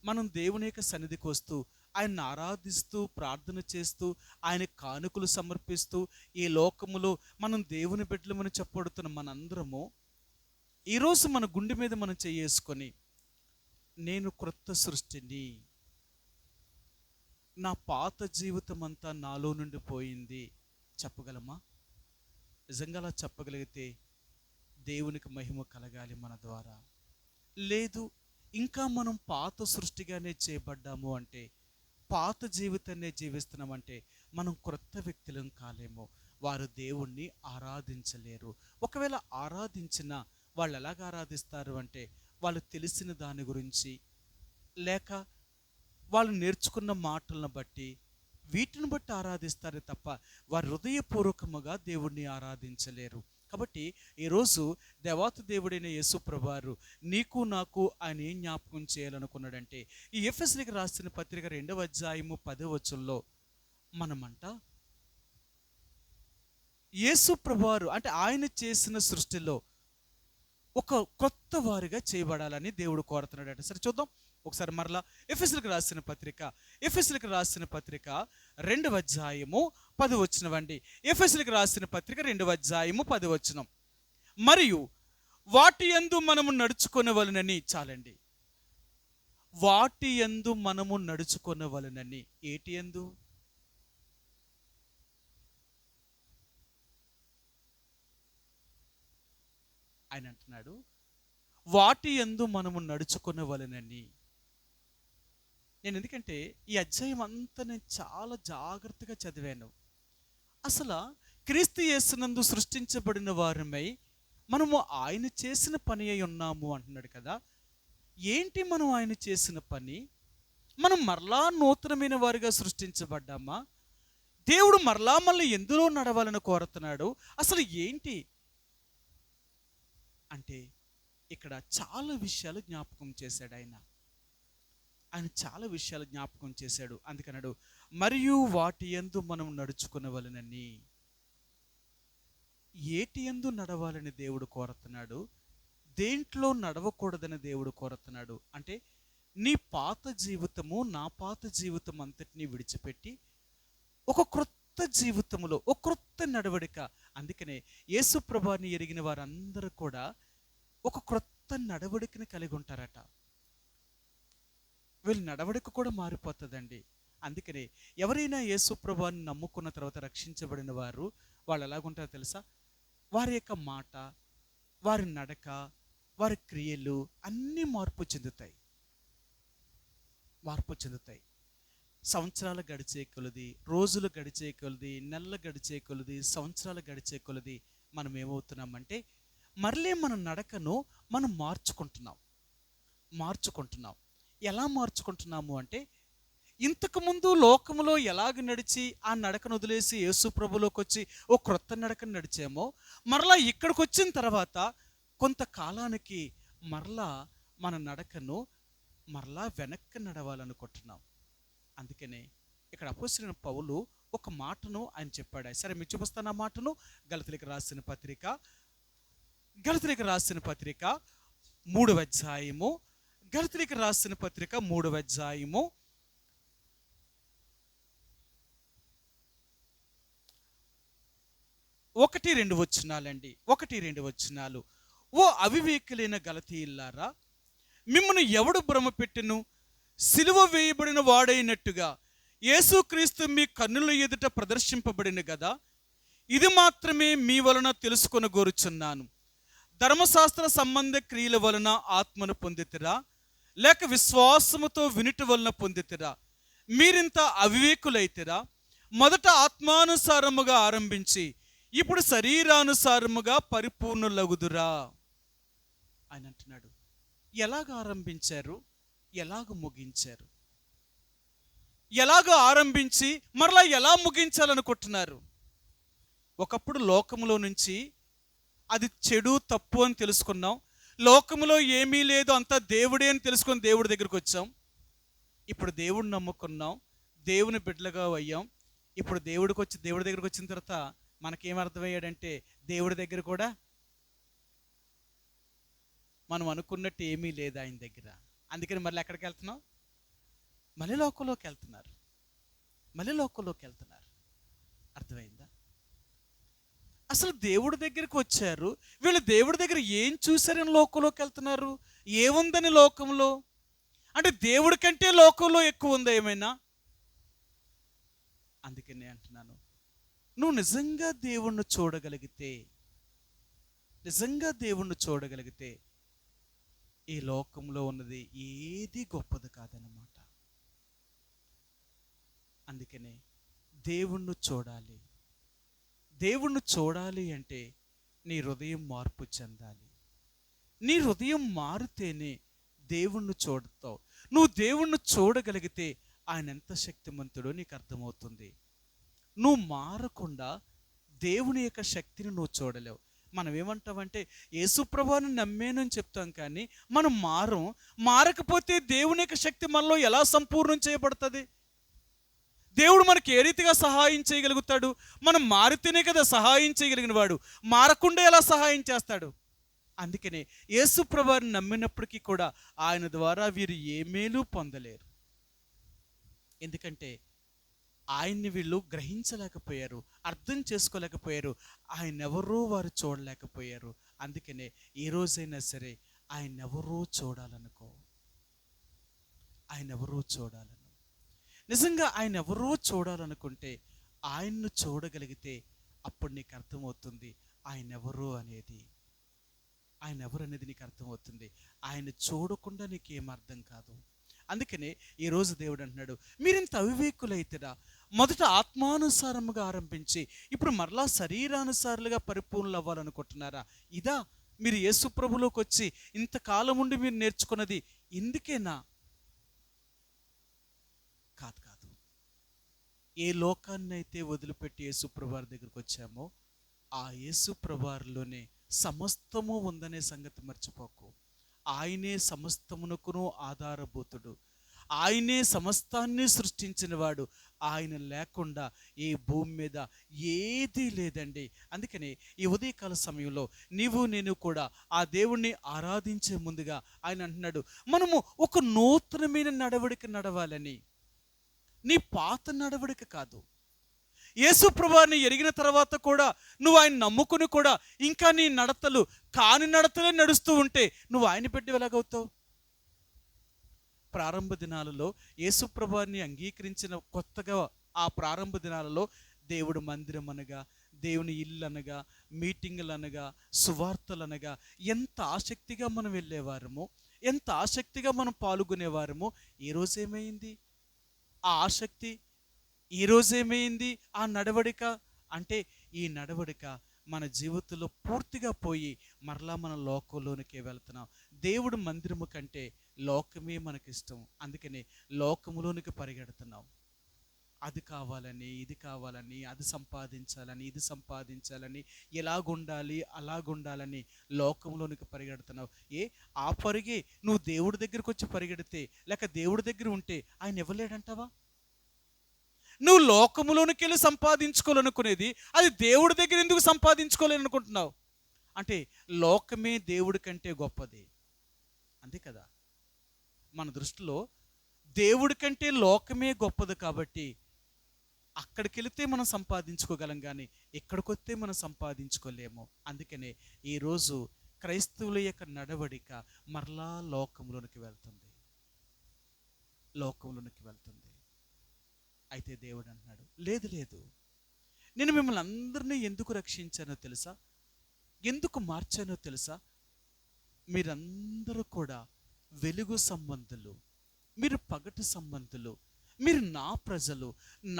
మనం దేవుని యొక్క సన్నిధికి వస్తూ ఆయన్ని ఆరాధిస్తూ ప్రార్థన చేస్తూ ఆయన కానుకలు సమర్పిస్తూ ఈ లోకములో మనం దేవుని బిడ్డలమని చెప్పబడుతున్న మనందరము ఈరోజు మన గుండె మీద మనం చేసుకొని, నేను క్రొత్త సృష్టిని, నా పాత జీవితం అంతా నాలో నుండి పోయింది చెప్పగలమా? నిజంగా అలా చెప్పగలిగితే దేవునికి మహిమ కలగాలి మన ద్వారా. లేదు, ఇంకా మనం పాత సృష్టిగానే చేయబడ్డాము అంటే, పాత జీవితాన్నే జీవిస్తున్నామంటే మనం క్రొత్త వ్యక్తులం కాలేమో. వారు దేవుణ్ణి ఆరాధించలేరు. ఒకవేళ ఆరాధించినా వాళ్ళు ఎలాగ ఆరాధిస్తారు అంటే, వాళ్ళు తెలిసిన దాని గురించి లేక వాళ్ళు నేర్చుకున్న మాటలను బట్టి వీటిని బట్టి ఆరాధిస్తారు తప్ప వారు హృదయపూర్వకముగా దేవుణ్ణి ఆరాధించలేరు. కాబట్టి ఈరోజు దేవాతి దేవుడైన యేసు ప్రభువారు నీకు నాకు ఆయన ఏం జ్ఞాపకం చేయాలనుకున్నాడంటే, ఈ ఎఫెసీయులకు రాసిన పత్రిక 2వ అధ్యాయము 10వ వచనంలో మనమంట యేసు ప్రభువారు అంటే ఆయన చేసిన సృష్టిలో ఒక కొత్త వారిగా చేయబడాలని దేవుడు కోరుతున్నాడట. సరే చూద్దాం ఒకసారి మరలా ఎఫెసీయులకు రాసిన పత్రిక 2వ అధ్యాయము 10వ వచనం అండి. ఎఫెసీయులకు రాసిన పత్రిక 2వ అధ్యాయము 10వ వచనం. మరియు వాటి యందు మనము నడుచుకొనవలెనని, చాలండి, వాటి యందు మనము నడుచుకొనవలెనని. ఏటి యందు? ఆయన అంటున్నాడు వాటి యందు మనము నడుచుకొనవలెనని. నేను ఎందుకంటే ఈ అధ్యాయం అంతా నేను చాలా జాగ్రత్తగా చదివాను. అసలు క్రీస్తు యేసునందు సృష్టించబడిన వారమై మనము ఆయన చేసిన పని అయి ఉన్నాము అంటున్నాడు కదా. ఏంటి మనం ఆయన చేసిన పని? మనం మరలా నూతనమైన వారిగా సృష్టించబడ్డామా? దేవుడు మరలా మళ్ళీ ఎందులో నడవాలని కోరుతున్నాడు? అసలు ఏంటి అంటే ఇక్కడ చాలా విషయాలు జ్ఞాపకం చేశాడు ఆయన చాలా విషయాలు జ్ఞాపకం చేశాడు. అందుకన్నాడు మరియు వాటి యందు మనం నడుచుకునవలెనని. ఏటి యందు నడవాలని దేవుడు కోరుతున్నాడు? దేంట్లో నడవకూడదని దేవుడు కోరుతున్నాడు? అంటే నీ పాత జీవితము నా పాత జీవితం అంతటినీ విడిచిపెట్టి ఒక క్రొత్త జీవితంలో ఒక క్రొత్త నడవడిక. అందుకనే యేసు ప్రభువుని ఎరిగిన వారందరూ కూడా ఒక క్రొత్త నడవడికని కలిగి ఉంటారట. వీళ్ళ నడవడిక కూడా మారిపోతుందండి. అందుకనే ఎవరైనా యేసు ప్రభువుని నమ్ముకున్న తర్వాత రక్షించబడిన వారు వాళ్ళు ఎలాగుంటారో తెలుసా? వారి యొక్క మాట, వారి నడక, వారి క్రియలు అన్నీ మార్పు చెందుతాయి. సంవత్సరాలు గడిచే కొలది, రోజులు గడిచే కొలది, నెలలు గడిచే కొలది, సంవత్సరాలు గడిచే కొలది మనం ఏమవుతున్నామంటే మరలే మన నడకను మనం మార్చుకుంటున్నాం. ఎలా మార్చుకుంటున్నాము అంటే, ఇంతకుముందు లోకములో ఎలాగ నడిచి ఆ నడకను వదిలేసి యేసు ప్రభులోకి వచ్చి ఓ క్రొత్త నడకను నడిచామో, మరలా ఇక్కడికి వచ్చిన తర్వాత కొంతకాలానికి మరలా మన నడకను మరలా వెనక్కి నడవాలనుకుంటున్నాం. అందుకనే ఇక్కడ అపోస్తలుడైన పౌలు ఒక మాటను ఆయన చెప్పాడు. సరే మీకు చూపిస్తాను ఆ మాటను. గలతీయులకు రాసిన పత్రిక 3వ అధ్యాయము, గలతీయులకు రాసిన పత్రిక 3వ అధ్యాయము 1-2 వచనాలండి. 1-2 వచనాలు. ఓ అవివేకులైన గలతీయులారా, మిమ్మల్ని ఎవడు భ్రమపెట్టెను? సిలువ వేయబడిన వాడైనట్టుగా యేసుక్రీస్తు మీ కన్నుల ఎదుట ప్రదర్శింపబడిన కదా. ఇది మాత్రమే మీ వలన తెలుసుకొని కోరుచున్నాను. ధర్మశాస్త్ర సంబంధ క్రియల వలన ఆత్మను పొందితిరా, లేక విశ్వాసముతో వినుట వలన పొందితిరా? మీరింత అవివేకులైతిరా. మొదట ఆత్మానుసారముగా ఆరంభించి ఇప్పుడు శరీరానుసారముగా పరిపూర్ణులగుదురా. ఆయన అంటున్నాడు ఎలాగ ఆరంభించారు, ఎలాగ ముగించారు? ఎలాగ ఆరంభించి మరలా ఎలా ముగించాలనుకుంటున్నారు? ఒకప్పుడు లోకములో నుంచి అది చెడు తప్పు అని తెలుసుకున్నాం. లోకములో ఏమీ లేదు, అంతా దేవుడే అని తెలుసుకొని దేవుడి దగ్గరికి వచ్చాం. ఇప్పుడు దేవుడిని నమ్ముకున్నాం, దేవుని బిడ్డలుగా అయ్యాం. ఇప్పుడు దేవుడి దగ్గరికి వచ్చిన తర్వాత మనకేమర్థమయ్యాడంటే దేవుడి దగ్గర కూడా మనం అనుకున్నట్టు ఏమీ లేదు ఆయన దగ్గర. అందుకని మళ్ళీ ఎక్కడికి వెళ్తున్నాం? మళ్ళీ లోకంలోకి వెళ్తున్నారు. అర్థమైందా? అసలు దేవుడి దగ్గరికి వచ్చారు, వీళ్ళు దేవుడి దగ్గర ఏం చూశారని లోకంలోకి వెళ్తున్నారు? ఏముందని లోకంలో? అంటే దేవుడి కంటే లోకంలో ఎక్కువ ఉందా ఏమైనా? అందుకని అంటున్నాను, నువ్వు నిజంగా దేవుణ్ణి చూడగలిగితే ఈ లోకంలో ఉన్నది ఏది గొప్పది కాదన్నమాట. అందుకనే దేవుణ్ణి చూడాలి అంటే నీ హృదయం మార్పు చెందాలి. నీ హృదయం మారితేనే దేవుణ్ణి చూడతావు. నువ్వు దేవుణ్ణి చూడగలిగితే ఆయన ఎంత శక్తిమంతుడో నీకు అర్థమవుతుంది. నువ్వు మారకుండా దేవుని యొక్క శక్తిని నువ్వు చూడలేవు. మనం ఏమంటామంటే యేసుప్రభువుని నమ్మేనని చెప్తాం, కానీ మనం మారకపోతే దేవుని యొక్క శక్తి మనలో ఎలా సంపూర్ణం చేయబడుతుంది? దేవుడు మనకి ఏ రీతిగా సహాయం చేయగలుగుతాడు? మనం మారితేనే కదా సహాయం చేయగలిగిన వాడు. మారకుండా ఎలా సహాయం చేస్తాడు? అందుకనే యేసుప్రభువుని నమ్మినప్పటికీ కూడా ఆయన ద్వారా వీరు ఏ మేలు పొందలేరు. ఎందుకంటే ఆయన్ని వీళ్ళు గ్రహించలేకపోయారు, అర్థం చేసుకోలేకపోయారు, ఆయన ఎవరో వారు చూడలేకపోయారు. అందుకనే ఏ రోజైనా సరే ఆయన ఎవరో చూడాలనుకో, నిజంగా ఆయన ఎవరో చూడాలనుకుంటే, ఆయన్ను చూడగలిగితే అప్పుడు నీకు అర్థమవుతుంది ఆయన ఎవరు అనేది నీకు అర్థమవుతుంది. ఆయన చూడకుండా నీకేం అర్థం కాదు. అందుకనే ఈరోజు దేవుడు అంటున్నాడు, మీరింత అవివేకులైతేరా, మొదట ఆత్మానుసారముగా ఆరంభించి ఇప్పుడు మరలా శరీరానుసారులుగా పరిపూర్ణులు అవ్వాలనుకుంటున్నారా? ఇదా మీరు యేసు ప్రభులోకి వచ్చి ఇంతకాలం ఉండి మీరు నేర్చుకున్నది ఇందుకేనా? కాదు. ఏ లోకాన్ని అయితే వదిలిపెట్టి యేసు ప్రభువారి దగ్గరికి వచ్చామో ఆ యేసు ప్రభువారిలోనే సమస్తము ఉందనే సంగతి మర్చిపోకు. ఆయనే సమస్తమునకును ఆధారభూతుడు, ఆయనే సమస్తాన్ని సృష్టించిన వాడు. ఆయన లేకుండా ఈ భూమి మీద ఏదీ లేదండి. అందుకని ఈ ఉదయకాల సమయంలో నేను కూడా ఆ దేవుణ్ణి ఆరాధించే ముందుగా ఆయన అంటున్నాడు, మనము ఒక నూతనమైన నడవడిక నడవాలని. నీ పాత నడవడిక కాదు. యేసు ప్రభువుని ఎరిగిన తర్వాత కూడా నువ్వు ఆయన నమ్ముకుని కూడా ఇంకా నీ కాని నడతలే నడుస్తూ ఉంటే నువ్వు ఆయన బిడ్డ ఎలాగవుతావు? ప్రారంభ దినాలలో యేసు ప్రభువుని అంగీకరించిన కొత్తగా ఆ ప్రారంభ దినాలలో దేవుడు మందిరం అనగా, దేవుని ఇల్లు అనగా, మీటింగులు అనగా, సువార్తలు అనగా ఎంత ఆసక్తిగా మనం వెళ్ళేవారము, ఎంత ఆసక్తిగా మనం పాల్గొనేవారము. ఈరోజేమైంది ఆ ఆసక్తి? ఈరోజేమైంది ఆ నడవడిక? అంటే ఈ నడవడిక మన జీవితంలో పూర్తిగా పోయి మరలా మన లోకంలోనికే వెళ్తున్నాం. దేవుడు మందిరము కంటే లోకమే మనకిష్టం. అందుకని లోకములోనికి పరిగెడుతున్నాం. అది కావాలని, ఇది కావాలని, అది సంపాదించాలని, ఇది సంపాదించాలని, ఎలాగుండాలి అలాగుండాలని లోకంలోనికి పరిగెడుతున్నావు. ఆ పరిగే నువ్వు దేవుడి దగ్గరికి వచ్చి పరిగెడితే, లేక దేవుడి దగ్గర ఉంటే ఆయన ఇవ్వలేడంటావా? నువ్వు లోకములోనికి వెళ్ళి సంపాదించుకోవాలనుకునేది అది దేవుడి దగ్గర ఎందుకు సంపాదించుకోవాలనుకుంటున్నావు? అంటే లోకమే దేవుడి కంటే గొప్పది, అంతే కదా? మన దృష్టిలో దేవుడి కంటే లోకమే గొప్పది. కాబట్టి అక్కడికి వెళితే మనం సంపాదించుకోగలం, కానీ ఇక్కడికి వస్తే మనం సంపాదించుకోలేము. అందుకనే ఈరోజు క్రైస్తవుల యొక్క నడవడిక మరలా లోకంలోనికి వెళ్తుంది. అయితే దేవుడు అంటున్నాడు, లేదు, నేను మిమ్మల్ని అందరినీ ఎందుకు రక్షించానో తెలుసా? ఎందుకు మార్చానో తెలుసా? మీరందరూ కూడా వెలుగు సంబంధులు, మీరు పగటి సంబంధులు, మీరు నా ప్రజలు,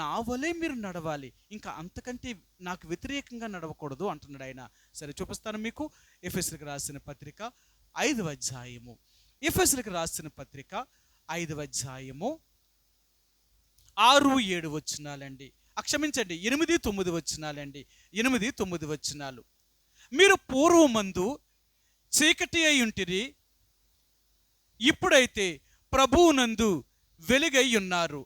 నా వలే మీరు నడవాలి, ఇంకా అంతకంటే నాకు వ్యతిరేకంగా నడవకూడదు అంటున్నాడు ఆయన. సరే, చూపిస్తాను మీకు. ఎఫెసీయులకు రాసిన పత్రిక 5వ అధ్యాయము ఎఫెసీయులకు రాసిన పత్రిక 5వ అధ్యాయము 6-7 వచనాలండి. క్షమించండి, 8-9 వచనాలండి. 8-9 వచనాలు. మీరు పూర్వమందు చీకటి అయి ఉంటిరి, ఇప్పుడైతే ప్రభువునందు వెలుగై ఉన్నారు.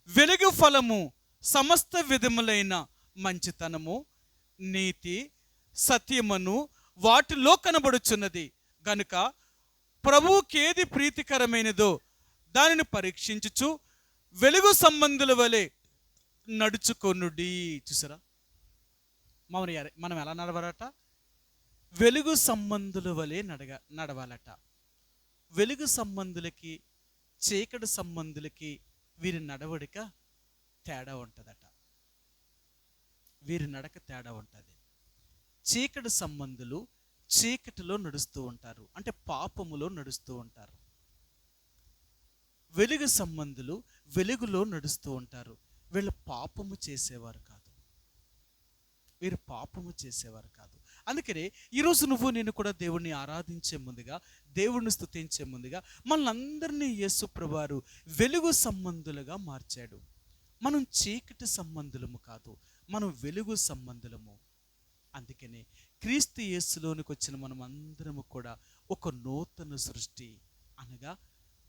వెలుగు ఫలము సమస్త విధములైన మంచితనము, నీతి, సత్యమును వాటిలో కనబడుచున్నది గనుక ప్రభువుకి ఏది ప్రీతికరమైనదో దానిని పరీక్షించుచు వెలుగు సంబంధుల వలె నడుచుకొనుడి. చూసారా, మనం ఎలా నడవాలట? వెలుగు సంబంధుల వలె నడవాలట. వెలుగు సంబంధులకి చీకటి సంబంధులకి వీరి నడవడిక తేడా ఉంటుందట. వీరి నడక తేడా ఉంటుంది. చీకటి సంబంధులు చీకటిలో నడుస్తూ ఉంటారు, అంటే పాపములో నడుస్తూ ఉంటారు. వెలుగు సంబంధులు వెలుగులో నడుస్తూ ఉంటారు. వీళ్ళు పాపము చేసేవారు కాదు, వీరు పాపము చేసేవారు కాదు. అందుకనే ఈరోజు నువ్వు నేను కూడా దేవుణ్ణి ఆరాధించే ముందుగా, దేవుణ్ణి స్తుతించే ముందుగా మనల్ని యేసు ప్రభువారు వెలుగు సంబంధులుగా మార్చాడు. మనం చీకటి సంబంధులము కాదు, మనం వెలుగు సంబంధులము. అందుకనే క్రీస్తు యేసులోనికి వచ్చిన మనం అందరము కూడా ఒక నూతన సృష్టి, అనగా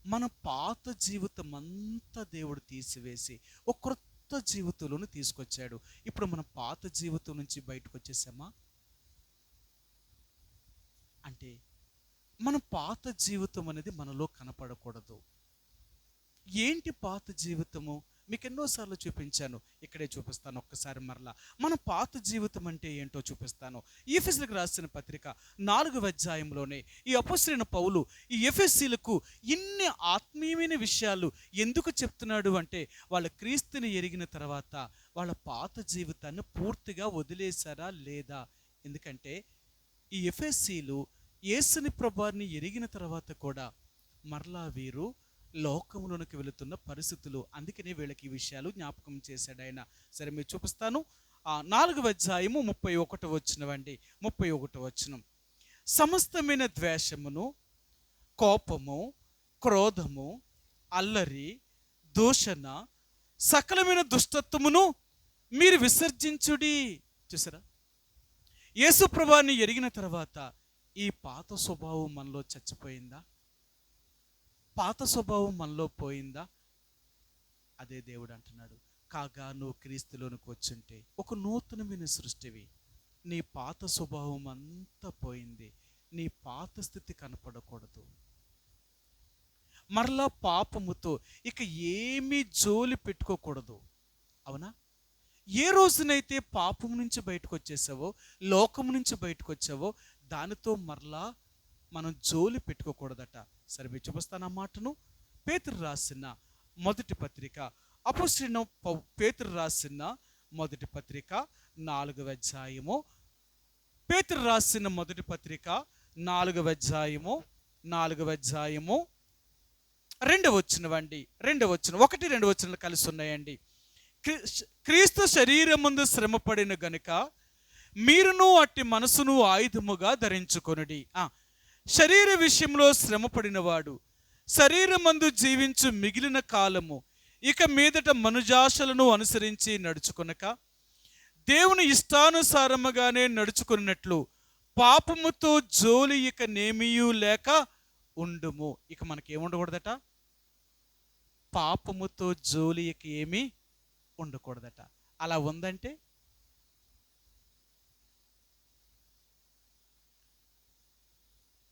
మన పాత జీవితం అంతా దేవుడు తీసివేసి ఒక క్రొత్త జీవితంలోని తీసుకొచ్చాడు. ఇప్పుడు మన పాత జీవితం నుంచి బయటకు వచ్చేసామా? అంటే మన పాత జీవితం అనేది మనలో కనపడకూడదు. ఏంటి పాత జీవితము? మీకు ఎన్నోసార్లు చూపించాను, ఇక్కడే చూపిస్తాను ఒక్కసారి మరలా. మన పాత జీవితం అంటే ఏంటో చూపిస్తాను. ఎఫెసీయులకు రాసిన పత్రిక 4వ అధ్యాయంలోనే ఈ అపోస్తలుడైన పౌలు ఈ ఎఫెసీయులకు ఇన్ని ఆత్మీయమైన విషయాలు ఎందుకు చెప్తున్నాడు అంటే, వాళ్ళ క్రీస్తుని ఎరిగిన తర్వాత వాళ్ళ పాత జీవితాన్ని పూర్తిగా వదిలేశారా లేదా? ఎందుకంటే ఈ ఎఫెసీయులు యేసుని ప్రభువుని ఎరిగిన తర్వాత కూడా మరలా వీరు లోకంలోనికి వెళుతున్న పరిస్థితులు. అందుకనే వీళ్ళకి ఈ విషయాలు జ్ఞాపకం చేశాడు ఆయన. సరే, మీరు చూపిస్తాను. 4వ అధ్యాయము 31 వచనమండి. 31 వచనం. సమస్తమైన ద్వేషమును, కోపము, క్రోధము, అల్లరి, దూషణ, సకలమైన దుష్టత్వమును మీరు విసర్జించుడి. చూసారా, యేసు ప్రభువుని ఎరిగిన తర్వాత ఈ పాత స్వభావం మనలో చచ్చిపోయిందా? పాత స్వభావం మనలో పోయిందా? అదే దేవుడు అంటున్నాడు, కాగా నువ్వు క్రీస్తులోనికి వచ్చుంటే ఒక నూతనమైన సృష్టివి. నీ పాత స్వభావం అంతా పోయింది, నీ పాత స్థితి కనపడకూడదు. మరలా పాపముతో ఇక ఏమీ జోలి పెట్టుకోకూడదు. అవునా? ఏ రోజునైతే పాపం నుంచి బయటకు వచ్చేసావో, లోకం నుంచి బయటకు వచ్చావో, దానితో మరలా మనం జోలి పెట్టుకోకూడదట. సరే, మీరు చూపిస్తాను ఆ మాటను. పేతురు రాసిన మొదటి పత్రిక, అపోస్తలుడైన పేతురు రాసిన మొదటి పత్రిక 4వ అధ్యాయము. పేతురు రాసిన మొదటి పత్రిక 4వ అధ్యాయము 2వ వచనమండి. 2వ వచనం, 1-2 వచనాలు కలిసి ఉన్నాయండి. క్రీస్తు శరీరమందు శ్రమపడిన గనుక మీరును అట్టి మనసును ఆయుధముగా ధరించుకొనుడి. శరీర విషయంలో శ్రమపడినవాడు శరీరమందు జీవించు మిగిలిన కాలము ఇక మీదట మనుజాశలను అనుసరించి నడుచుకొనక దేవుని ఇష్టానుసారముగానే నడుచుకున్నట్లు పాపముతో జోలి ఇక నేమియూ లేక ఉండుము. ఇక మనకేముండకూడదట? పాపముతో జోలి ఇక ఏమీ ఉండకూడదట. అలా ఉందంటే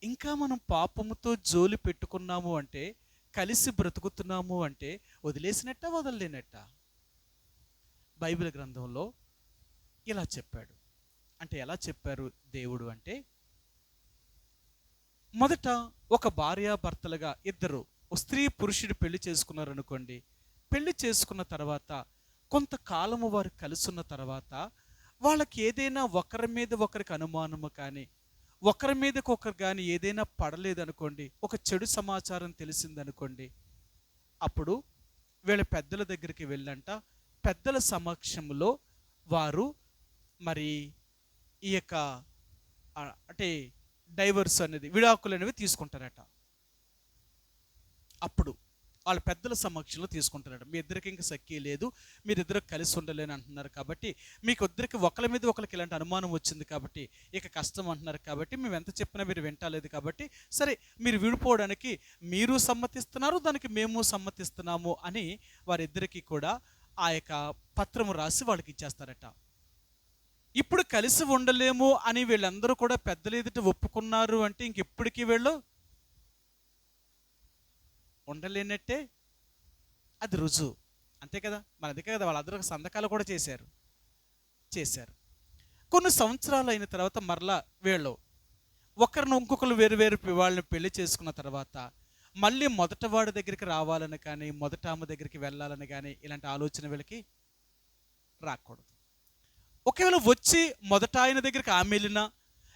ఇంకా మనం పాపముతో జోలి పెట్టుకున్నాము అంటే, కలిసి బ్రతుకుతున్నాము అంటే వదిలేసినట్ట వదలలేనట్ట? బైబిల్ గ్రంథంలో ఇలా చెప్పాడు. అంటే ఎలా చెప్పారు దేవుడు అంటే, మొదట ఒక భార్యాభర్తలుగా ఇద్దరు, స్త్రీ పురుషుడు పెళ్లి చేసుకున్నారు అనుకోండి. పెళ్లి చేసుకున్న తర్వాత కొంతకాలము వారు కలుసున్న తర్వాత వాళ్ళకి ఏదైనా ఒకరి మీద ఒకరికి అనుమానము కానీ, ఒకరి మీదకి ఒకరు కానీ ఏదైనా పడలేదనుకోండి, ఒక చెడు సమాచారం తెలిసిందనుకోండి, అప్పుడు వీళ్ళ పెద్దల దగ్గరికి వెళ్ళంట, పెద్దల సమక్షంలో వారు మరి ఈ యొక్క అంటే డైవర్స్ అనేది, విడాకులు అనేవి తీసుకుంటారట. అప్పుడు వాళ్ళ పెద్దల సమక్షంలో తీసుకుంటున్నాడు. మీ ఇద్దరికి ఇంక సఖ్య లేదు, మీరిద్దరు కలిసి ఉండలేని అంటున్నారు కాబట్టి, మీకు ఇద్దరికి ఒకరి మీద ఒకరికి ఇలాంటి అనుమానం వచ్చింది కాబట్టి ఇక కష్టం అంటున్నారు కాబట్టి, మేము ఎంత చెప్పినా మీరు వింటలేదు కాబట్టి, సరే మీరు విడిపోవడానికి మీరు సమ్మతిస్తున్నారు, దానికి మేము సమ్మతిస్తున్నాము అని వారిద్దరికీ కూడా ఆ యొక్క పత్రము రాసి వాళ్ళకి ఇచ్చేస్తారట. ఇప్పుడు కలిసి ఉండలేము అని వీళ్ళందరూ కూడా పెద్దలు ఎదుట ఒప్పుకున్నారు అంటే ఇంకెప్పటికీ వీళ్ళు ఉండలేనట్టే, అది రుజువు. అంతే కదా, మన అదే కదా, వాళ్ళందరూ సంతకాలు కూడా చేశారు. కొన్ని సంవత్సరాలు అయిన తర్వాత మరలా వీళ్ళు ఒకరిని ఇంకొకరు వేరు వేరు వాళ్ళని పెళ్లి చేసుకున్న తర్వాత మళ్ళీ మొదట వాడి దగ్గరికి రావాలని కానీ, మొదట ఆమె దగ్గరికి వెళ్ళాలని కానీ ఇలాంటి ఆలోచన వీళ్ళకి రాకూడదు. ఒకవేళ వచ్చి మొదట ఆయన దగ్గరికి ఆమె వెళ్ళినా,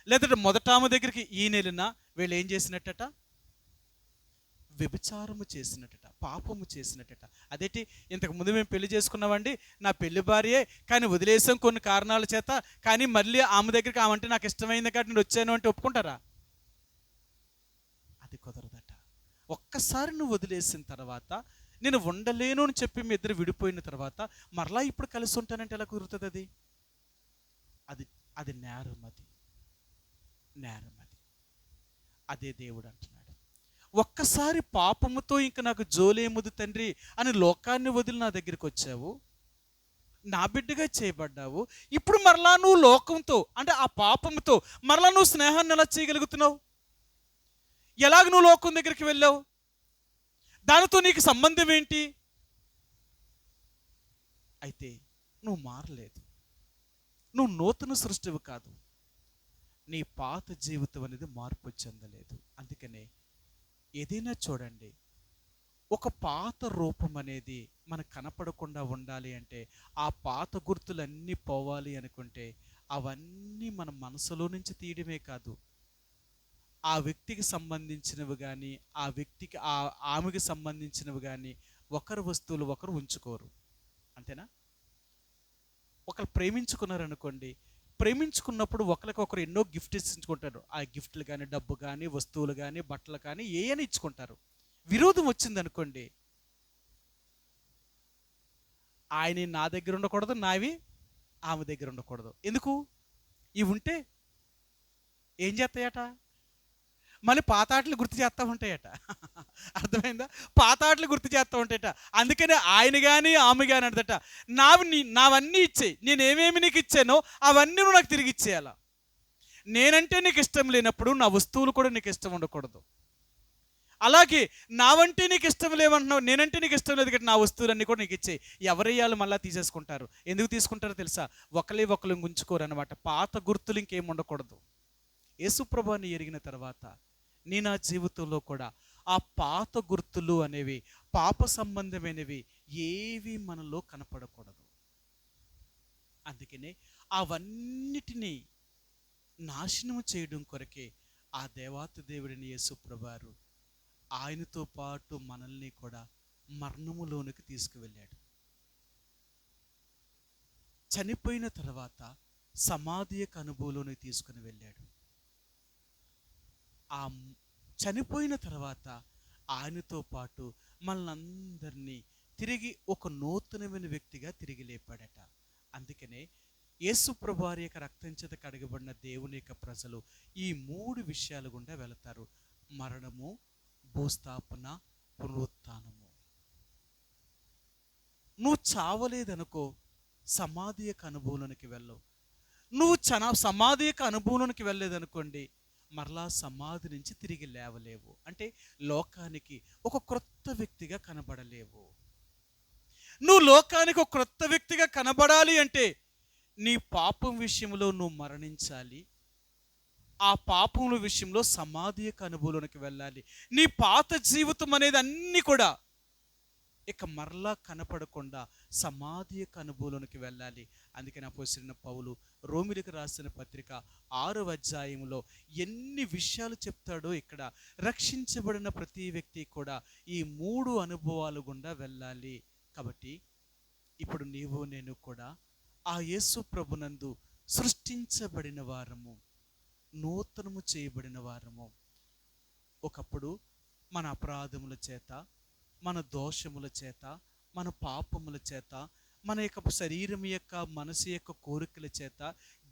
లేదంటే మొదట ఆమె దగ్గరికి ఈయన వెళ్ళినా, వీళ్ళు ఏం చేసినట్టట? వ్యభిచారము చేసినట్టట, పాపము చేసినట్టట. అదేంటి, ఇంతకు ముందు మేము పెళ్లి చేసుకున్నామండి, నా పెళ్లి భార్యే, కానీ వదిలేసాం కొన్ని కారణాల చేత, కానీ మళ్ళీ ఆమె దగ్గరికి ఆమె అంటే నాకు ఇష్టమైంది కాబట్టి నేను వచ్చాను అంటే ఒప్పుకుంటారా? అది కుదరదట. ఒక్కసారి నువ్వు వదిలేసిన తర్వాత, నేను ఉండలేను అని చెప్పి మీ ఇద్దరు విడిపోయిన తర్వాత మరలా ఇప్పుడు కలిసి ఉంటానంటే ఎలా కుదురుతుంది? అది అది నేరం. అదే దేవుడు అంటున్నాడు, ఒక్కసారి పాపముతో ఇంక నాకు జోలేముదు తండ్రి అని లోకాన్ని వదిలి నా దగ్గరికి వచ్చావు, నా బిడ్డగా చేయబడ్డావు, ఇప్పుడు మరలా నువ్వు లోకంతో అంటే ఆ పాపముతో మరలా నువ్వు స్నేహాన్ని ఎలా చేయగలుగుతున్నావు? ఎలాగ నువ్వు లోకం దగ్గరికి వెళ్ళావు? దానితో నీకు సంబంధం ఏంటి? అయితే నువ్వు మారలేదు, నువ్వు నూతన సృష్టివి కాదు, నీ పాత జీవితం అనేది మార్పు చెందలేదు. అందుకనే ఏదైనా చూడండి, ఒక పాత రూపం అనేది మనకు కనపడకుండా ఉండాలి అంటే, ఆ పాత గుర్తులన్నీ పోవాలి అనుకుంటే అవన్నీ మన మనసులో నుంచి తీయడమే కాదు, ఆ వ్యక్తికి సంబంధించినవి కానీ, ఆ వ్యక్తికి ఆమెకి సంబంధించినవి కానీ ఒకరి వస్తువులు ఒకరు ఉంచుకోరు. అంతేనా? ఒకరు ప్రేమించుకున్నారనుకోండి, ప్రేమించుకున్నప్పుడు ఒకరికొకరు ఎన్నో గిఫ్ట్స్ ఇచ్చుకుంటారు. ఆ గిఫ్ట్లు కానీ, డబ్బు కానీ, వస్తువులు కానీ, బట్టలు కానీ ఏమైనా ఇచ్చుకుంటారు. విరోధం వచ్చిందనుకోండి, ఆయన నా దగ్గర ఉండకూడదు, నావి ఆమె దగ్గర ఉండకూడదు. ఎందుకు? ఇవి ఉంటే ఏం చేస్తాయట? మళ్ళీ పాతాటలు గుర్తు చేస్తూ ఉంటాయట. అర్థమైందా? పాతాటలు గుర్తు చేస్తూ ఉంటాయట. అందుకనే ఆయన కానీ ఆమె కానీ అంటదట, నావన్నీ ఇచ్చేయి, నేనేమేమి నీకు ఇచ్చానో అవన్నీ నువ్వు నాకు తిరిగి ఇచ్చేయాల. నేనంటే నీకు ఇష్టం లేనప్పుడు నా వస్తువులు కూడా నీకు ఇష్టం ఉండకూడదు. అలాగే నావంటే నీకు ఇష్టం లేవంటున్నావు, నేనంటే నీకు ఇష్టం లేదు కాబట్టి నా వస్తువులన్నీ కూడా నీకు ఇచ్చేయి. ఎవరయ్యాలు మళ్ళీ తీసేసుకుంటారు. ఎందుకు తీసుకుంటారో తెలుసా? ఒకరు ఉంచుకోరు అనమాట. పాత గుర్తులు ఇంకేం ఉండకూడదు. యేసుప్రభుని ఎరిగిన తర్వాత నా జీవితంలో కూడా ఆ పాత గుర్తులు అనేవి, పాప సంబంధమైనవి ఏవి మనలో కనపడకూడదు. అందుకనే అవన్నిటినీ నాశనం చేయడం కొరకే ఆ దేవాతి దేవుడిని యేసుప్రభువారు ఆయనతో పాటు మనల్ని కూడా మరణములోనికి తీసుకువెళ్ళాడు. చనిపోయిన తర్వాత సమాధి యొక్క అనుభవంలోనికి తీసుకుని వెళ్ళాడు. ఆ చనిపోయిన తర్వాత ఆయనతో పాటు మనల్ని తిరిగి ఒక నూతనమైన వ్యక్తిగా తిరిగి లేపాడట. అందుకనే యేసుప్రభు వారి యొక్క రక్తం చేత కడగబడిన దేవుని యొక్క ప్రజలు ఈ 3 విషయాలు గుండా వెళతారు: మరణము, భూస్థాపన, పునరుత్థానము. నువ్వు చావలేదనుకో, సమాధి యొక్క అనుభవంలోనికి వెళ్ళవు. నువ్వు సమాధి యొక్క అనుభవంలోనికి వెళ్ళలేదనుకోండి, మరలా సమాధి నుంచి తిరిగి లేవలేవు. అంటే లోకానికి ఒక క్రొత్త వ్యక్తిగా కనబడలేవు. నువ్వు లోకానికి ఒక క్రొత్త వ్యక్తిగా కనబడాలి అంటే నీ పాపం విషయంలో నువ్వు మరణించాలి. ఆ పాపముల విషయంలో సమాధి యొక్క అనుభవంలోనికి వెళ్ళాలి. నీ పాత జీవితం అనేది అన్నీ కూడా ఇక మరలా కనపడకుండా సమాధి యొక్క అనుభవంలోనికి వెళ్ళాలి. అందుకని అపోస్తలుడైన పౌలు రోమీయులకు రాసిన పత్రిక 6వ అధ్యాయంలో ఎన్ని విషయాలు చెప్తాడో, ఇక్కడ రక్షించబడిన ప్రతి వ్యక్తి కూడా ఈ 3 అనుభవాలు గుండా వెళ్ళాలి. కాబట్టి ఇప్పుడు నీవు నేను కూడా ఆ యేసు ప్రభునందు సృష్టించబడిన వారము, నూతనము చేయబడిన వారము. ఒకప్పుడు మన అపరాధముల చేత, మన దోషముల చేత, మన పాపముల చేత, మన యొక్క శరీరం యొక్క మనసు యొక్క కోరికల చేత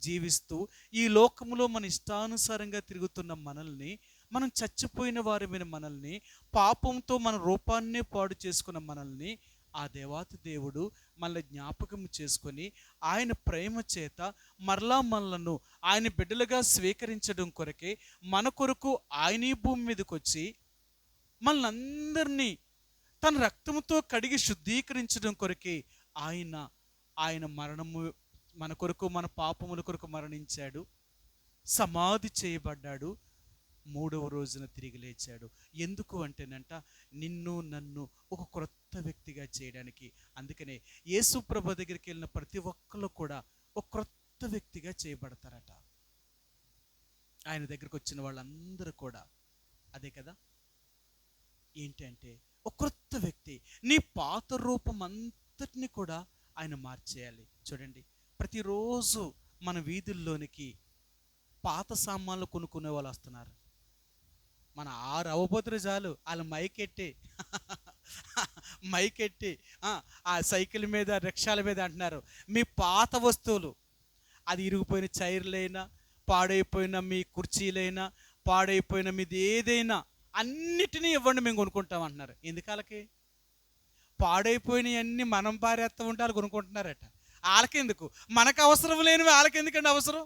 జీవిస్తూ ఈ లోకములో మన ఇష్టానుసారంగా తిరుగుతున్న మనల్ని, మనం చచ్చిపోయిన వారమైన మనల్ని, పాపంతో మన రూపాన్నే పాడు చేసుకున్న మనల్ని ఆ దేవాతి దేవుడు మళ్ళీ జ్ఞాపకం చేసుకొని ఆయన ప్రేమ చేత మరలా మనలను ఆయన బిడ్డలుగా స్వీకరించడం కొరకే మన కొరకు ఆయన ఈ భూమి మీదకి వచ్చి మనల్ని తన రక్తముతో కడిగి శుద్ధీకరించడం కొరకే ఆయన ఆయన మరణము మన కొరకు, మన పాపముల కొరకు మరణించాడు, సమాధి చేయబడ్డాడు, మూడవ రోజున తిరిగి లేచాడు. ఎందుకు అంటేనంట నిన్ను నన్ను ఒక క్రొత్త వ్యక్తిగా చేయడానికి. అందుకనే యేసు ప్రభు దగ్గరికి వెళ్ళిన ప్రతి ఒక్కరు కూడా ఒక క్రొత్త వ్యక్తిగా చేయబడతారట. ఆయన దగ్గరికి వచ్చిన వాళ్ళందరూ కూడా అదే కదా. ఏంటంటే ఒక క్రొత్త వ్యక్తి, నీ పాత రూపం అంతటిని కూడా ఆయన మార్చేయాలి. చూడండి, ప్రతిరోజు మన వీధుల్లోనికి పాత సామాన్లు కొనుక్కునే వాళ్ళు వస్తున్నారు. మన 6 అవబోతులు చాలు వాళ్ళు మైకెట్టి ఆ సైకిల్ మీద, రిక్షాల మీద అంటున్నారు మీ పాత వస్తువులు, అది ఇరిగిపోయిన చైర్లైనా, పాడైపోయిన మీ కుర్చీలైనా, పాడైపోయిన మీది ఏదైనా అన్నిటినీ ఇవ్వండి, మేము కొనుక్కుంటాం అంటున్నారు. ఎందుకు? పాడైపోయినవన్నీ మనం పారేస్తూ ఉంటే వాళ్ళు కొనుక్కుంటున్నారట. వాళ్ళకెందుకు? మనకు అవసరం లేనివి వాళ్ళకెందుకండి అవసరం?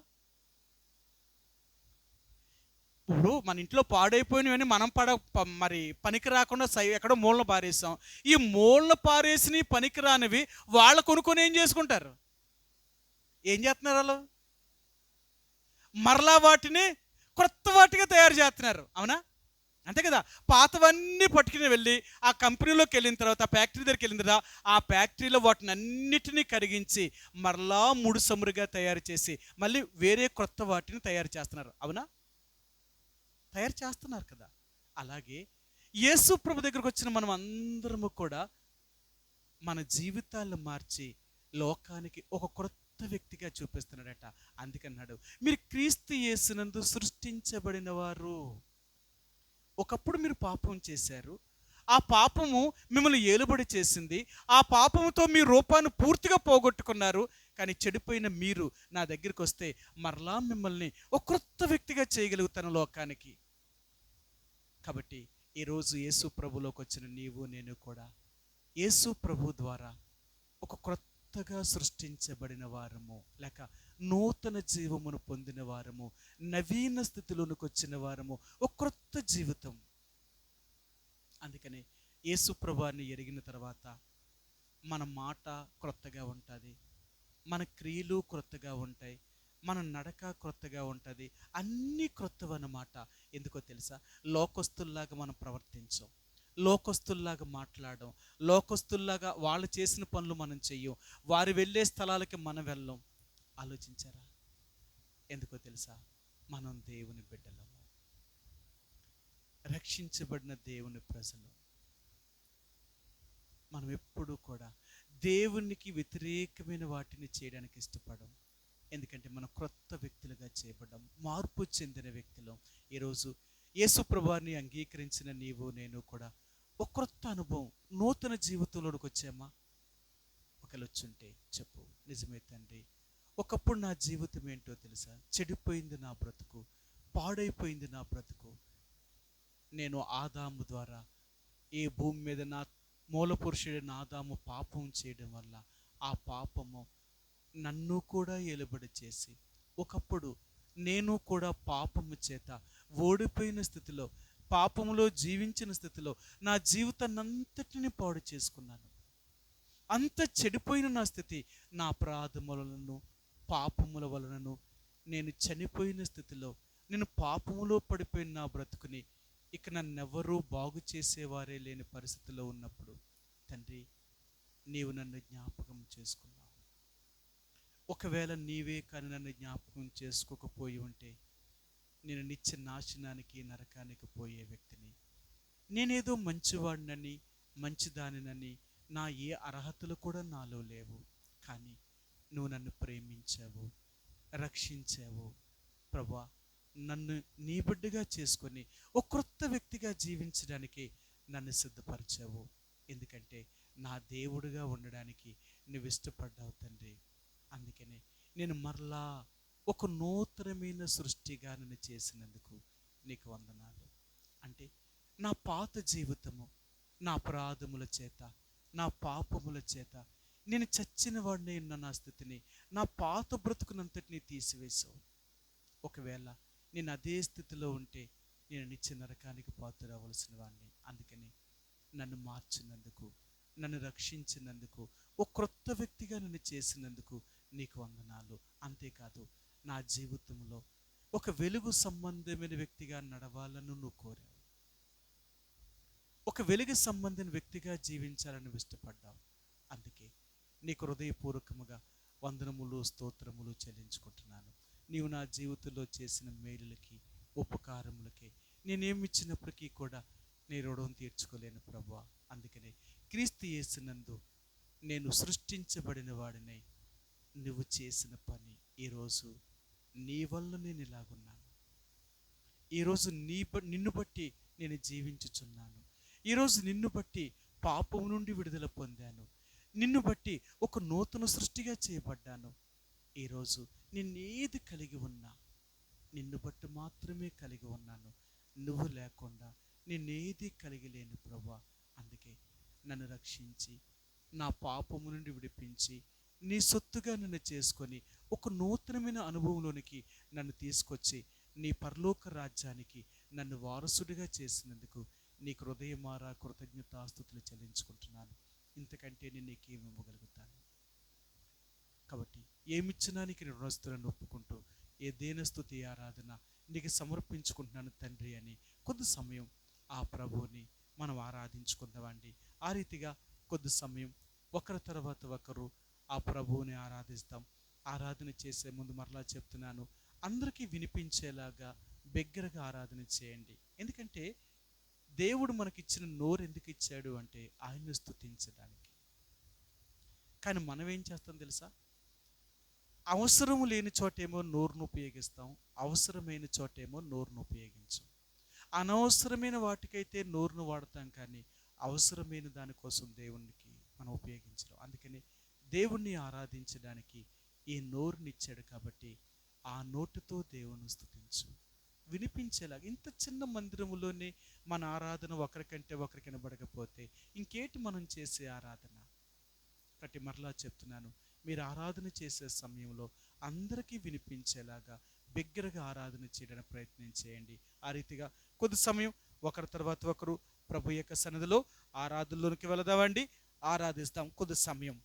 ఇప్పుడు మన ఇంట్లో పాడైపోయినవన్నీ మనం మరి పనికి రాకుండా ఎక్కడో మూలన పారేస్తాం. ఈ మూలన పారేసి పనికి రానివి వాళ్ళు కొనుక్కొని ఏం చేసుకుంటారు? ఏం చేస్తున్నారు వాళ్ళు? మరలా వాటిని కొత్త వాటిగా తయారు చేస్తున్నారు. అవునా? అంతే కదా. పాతవన్నీ పట్టుకుని వెళ్ళి ఆ కంపెనీలోకి వెళ్ళిన తర్వాత, ఆ ఫ్యాక్టరీ దగ్గరికి వెళ్ళిన తర్వాత, ఆ ఫ్యాక్టరీలో వాటిని అన్నిటినీ కరిగించి మరలా ముడుసమురుగా తయారు చేసి మళ్ళీ వేరే కొత్త వాటిని తయారు చేస్తున్నారు. అవునా? తయారు చేస్తున్నారు కదా. అలాగే యేసు ప్రభు దగ్గరకు వచ్చిన మనం అందరము కూడా మన జీవితాలను మార్చి లోకానికి ఒక క్రొత్త వ్యక్తిగా చూపిస్తున్నాడట. అందుకన్నాడు మీరు క్రీస్తు యేసునందు సృష్టించబడిన వారు. ఒకప్పుడు మీరు పాపం చేశారు, ఆ పాపము మిమ్మల్ని ఏలుబడి చేసింది, ఆ పాపముతో మీ రూపాన్ని పూర్తిగా పోగొట్టుకున్నారు. కానీ చెడిపోయిన మీరు నా దగ్గరికి వస్తే మరలా మిమ్మల్ని ఒక క్రొత్త వ్యక్తిగా చేయగలుగుతాను లోకానికి. కాబట్టి ఈరోజు యేసు ప్రభులోకి వచ్చిన నీవు నేను కూడా యేసు ప్రభు ద్వారా ఒక క్రొత్తగా సృష్టించబడిన వారము, లేక నూతన జీవమును పొందిన వారము, నవీన స్థితిలోనికి వచ్చిన వారము, ఒక క్రొత్త జీవితం. అందుకని యేసు ప్రభువాన్ని ఎరిగిన తర్వాత మన మాట క్రొత్తగా ఉంటుంది, మన క్రియలు క్రొత్తగా ఉంటాయి, మన నడక క్రొత్తగా ఉంటుంది, అన్నీ క్రొత్తవన్నమాట. ఎందుకో తెలుసా? లోకస్తుల్లాగా మనం ప్రవర్తించం, లోకస్తుల్లాగా మాట్లాడడం, లోకస్తుల్లాగా వాళ్ళు చేసిన పనులు మనం చెయ్యం, వారు వెళ్ళే స్థలాలకి మనం వెళ్ళం. ఆలోచించారా? ఎందుకో తెలుసా? మనం దేవుని బిడ్డలము, రక్షించబడిన దేవుని ప్రజలు. మనం ఎప్పుడూ కూడా దేవునికి వ్యతిరేకమైన వాటిని చేయడానికి ఇష్టపడం. ఎందుకంటే మనం క్రొత్త వ్యక్తులుగా చేయబడ్డాం, మార్పు చెందిన వ్యక్తులం. ఈరోజు యేసు ప్రభువాన్ని అంగీకరించిన నీవు నేను కూడా ఒక క్రొత్త అనుభవం, నూతన జీవితంలోకి వచ్చామా? ఒకళ్ళు వచ్చుంటే చెప్పు, నిజమే తండ్రి, ఒకప్పుడు నా జీవితం ఏంటో తెలుసా? చెడిపోయింది నా బ్రతుకు, పాడైపోయింది నా బ్రతుకు. నేను ఆదాము ద్వారా ఈ భూమి మీద నా మూల పురుషుడైన ఆదాము పాపం చేయడం వల్ల ఆ పాపము నన్ను కూడా ఏలుబడి చేసి, ఒకప్పుడు నేను కూడా పాపము చేత ఓడిపోయిన స్థితిలో, పాపములో జీవించిన స్థితిలో నా జీవితాన్ని అంతటిని పాడు చేసుకున్నాను. అంత చెడిపోయిన నా స్థితి, నా అపరాధములను పాపముల వలనను నేను చనిపోయిన స్థితిలో, నేను పాపములో పడిపోయిన నా బ్రతుకుని ఇక నన్నెవరూ బాగు చేసేవారే లేని పరిస్థితిలో ఉన్నప్పుడు తండ్రి నీవు నన్ను జ్ఞాపకం చేసుకున్నావు. ఒకవేళ నీవే కానీ నన్ను జ్ఞాపకం చేసుకోకపోయి ఉంటే నేను నిత్య నాశనానికి, నరకానికి పోయే వ్యక్తిని. నేనేదో మంచివాడినని, మంచిదానినని నా ఏ అర్హతలు కూడా నాలో లేవు. కానీ నువ్వు నన్ను ప్రేమించావు, రక్షించావు ప్రభువా. నన్ను నీ బిడ్డగా చేసుకొని ఒక క్రొత్త వ్యక్తిగా జీవించడానికి నన్ను సిద్ధపరిచావు. ఎందుకంటే నా దేవుడుగా ఉండడానికి నువ్వు ఇష్టపడ్డావు తండ్రి. అందుకనే నేను మరలా ఒక నూతనమైన సృష్టిగా నన్ను చేసినందుకు నీకు వందనాలు. అంటే నా పాత జీవితము, నా అపరాధముల చేత, నా పాపముల చేత నేను చచ్చిన వాడిని ఉన్న నా స్థితిని, నా పాత బ్రతుకునంతటినీ తీసివేశావు. ఒకవేళ నేను అదే స్థితిలో ఉంటే నేను నిత్య నరకానికి పాత్రవలసిన వాడిని. అందుకని నన్ను మార్చినందుకు, నన్ను రక్షించినందుకు, ఒక క్రొత్త వ్యక్తిగా నన్ను చేసినందుకు నీకు వందనాలు. అంతేకాదు, నా జీవితంలో ఒక వెలుగు సంబంధమైన వ్యక్తిగా నడవాలని నువ్వు కోరావు. ఒక వెలుగు సంబంధించిన వ్యక్తిగా జీవించాలని నువ్వు ఇష్టపడ్డావు. అందుకే నీకు హృదయపూర్వకముగా వందనములు, స్తోత్రములు చెల్లించుకుంటున్నాను. నీవు నా జీవితంలో చేసిన మేలులకి, ఉపకారములకి నేనేమిచ్చినప్పటికీ కూడా నీ రుణం తీర్చుకోలేను ప్రభువా. అందుకనే క్రీస్తు యేసునందు నేను సృష్టించబడిన వాడినై నువ్వు చేసిన పని ఈరోజు నీ వల్ల నేను ఇలాగున్నాను. ఈరోజు నిన్ను బట్టి నేను జీవించుచున్నాను. ఈరోజు నిన్ను బట్టి పాపం నుండి విడుదల పొందాను. నిన్ను బట్టి ఒక నూతన సృష్టిగా చేయబడ్డాను. ఈరోజు నిన్నేది కలిగి ఉన్నా నిన్ను బట్టి మాత్రమే కలిగి ఉన్నాను. నువ్వు లేకుండా నేనేది కలిగి లేను ప్రభువా. అందుకే నన్ను రక్షించి, నా పాపము నుండి విడిపించి, నీ సొత్తుగా నన్ను చేసుకొని ఒక నూతనమైన అనుభవంలోనికి నన్ను తీసుకొచ్చి నీ పరలోక రాజ్యానికి నన్ను వారసుడిగా చేసినందుకు నీకు హృదయమారా కృతజ్ఞతాస్తుతులు చెల్లించుకుంటున్నాను. ఇంతకంటే నేను నీకేమి ఇవ్వగలుగుతాను? కాబట్టి ఏమిచ్చినా నీకు నేను రుణస్తులను ఒప్పుకుంటూ ఏ దేనస్తుతి ఆరాధన నీకు సమర్పించుకుంటున్నాను తండ్రి అని కొద్ది సమయం ఆ ప్రభువుని మనం ఆరాధించుకుందామండి. ఆ రీతిగా కొద్ది సమయం ఒకరి తర్వాత ఒకరు ఆ ప్రభువుని ఆరాధిస్తాం. ఆరాధన చేసే ముందు మరలా చెప్తున్నాను, అందరికీ వినిపించేలాగా బిగ్గరగా ఆరాధన చేయండి. ఎందుకంటే దేవుడు మనకిచ్చిన నోరు ఎందుకు ఇచ్చాడు అంటే ఆయన్ని స్తుతించడానికి. కానీ మనం ఏం చేస్తాం తెలుసా? అవసరం లేని చోటేమో నోరును ఉపయోగిస్తాం, అవసరమైన చోటేమో నోరును ఉపయోగించాం. అనవసరమైన వాటికైతే నోరును వాడతాం, కానీ అవసరమైన దానికోసం దేవునికి మనం ఉపయోగించడం. అందుకని దేవుణ్ణి ఆరాధించడానికి ఈ నోరునిచ్చాడు కాబట్టి ఆ నోటితో దేవుని స్తుతించు. వినిపించేలాగా ఇంత చిన్న మందిరములోనే మన ఆరాధన ఒకరికంటే ఒకరికి వినబడకపోతే ఇంకేటి మనం చేసే ఆరాధన? కాబట్టి మరలా చెప్తున్నాను, మీరు ఆరాధన చేసే సమయంలో అందరికీ వినిపించేలాగా బిగ్గరగా ఆరాధన చేయడానికి ప్రయత్నం చేయండి. ఆ రీతిగా కొద్ది సమయం ఒకరి తర్వాత ఒకరు ప్రభు యొక్క సన్నిధిలో ఆరాధనలోనికి వెళదామండి. ఆరాధిస్తాం కొద్ది సమయం.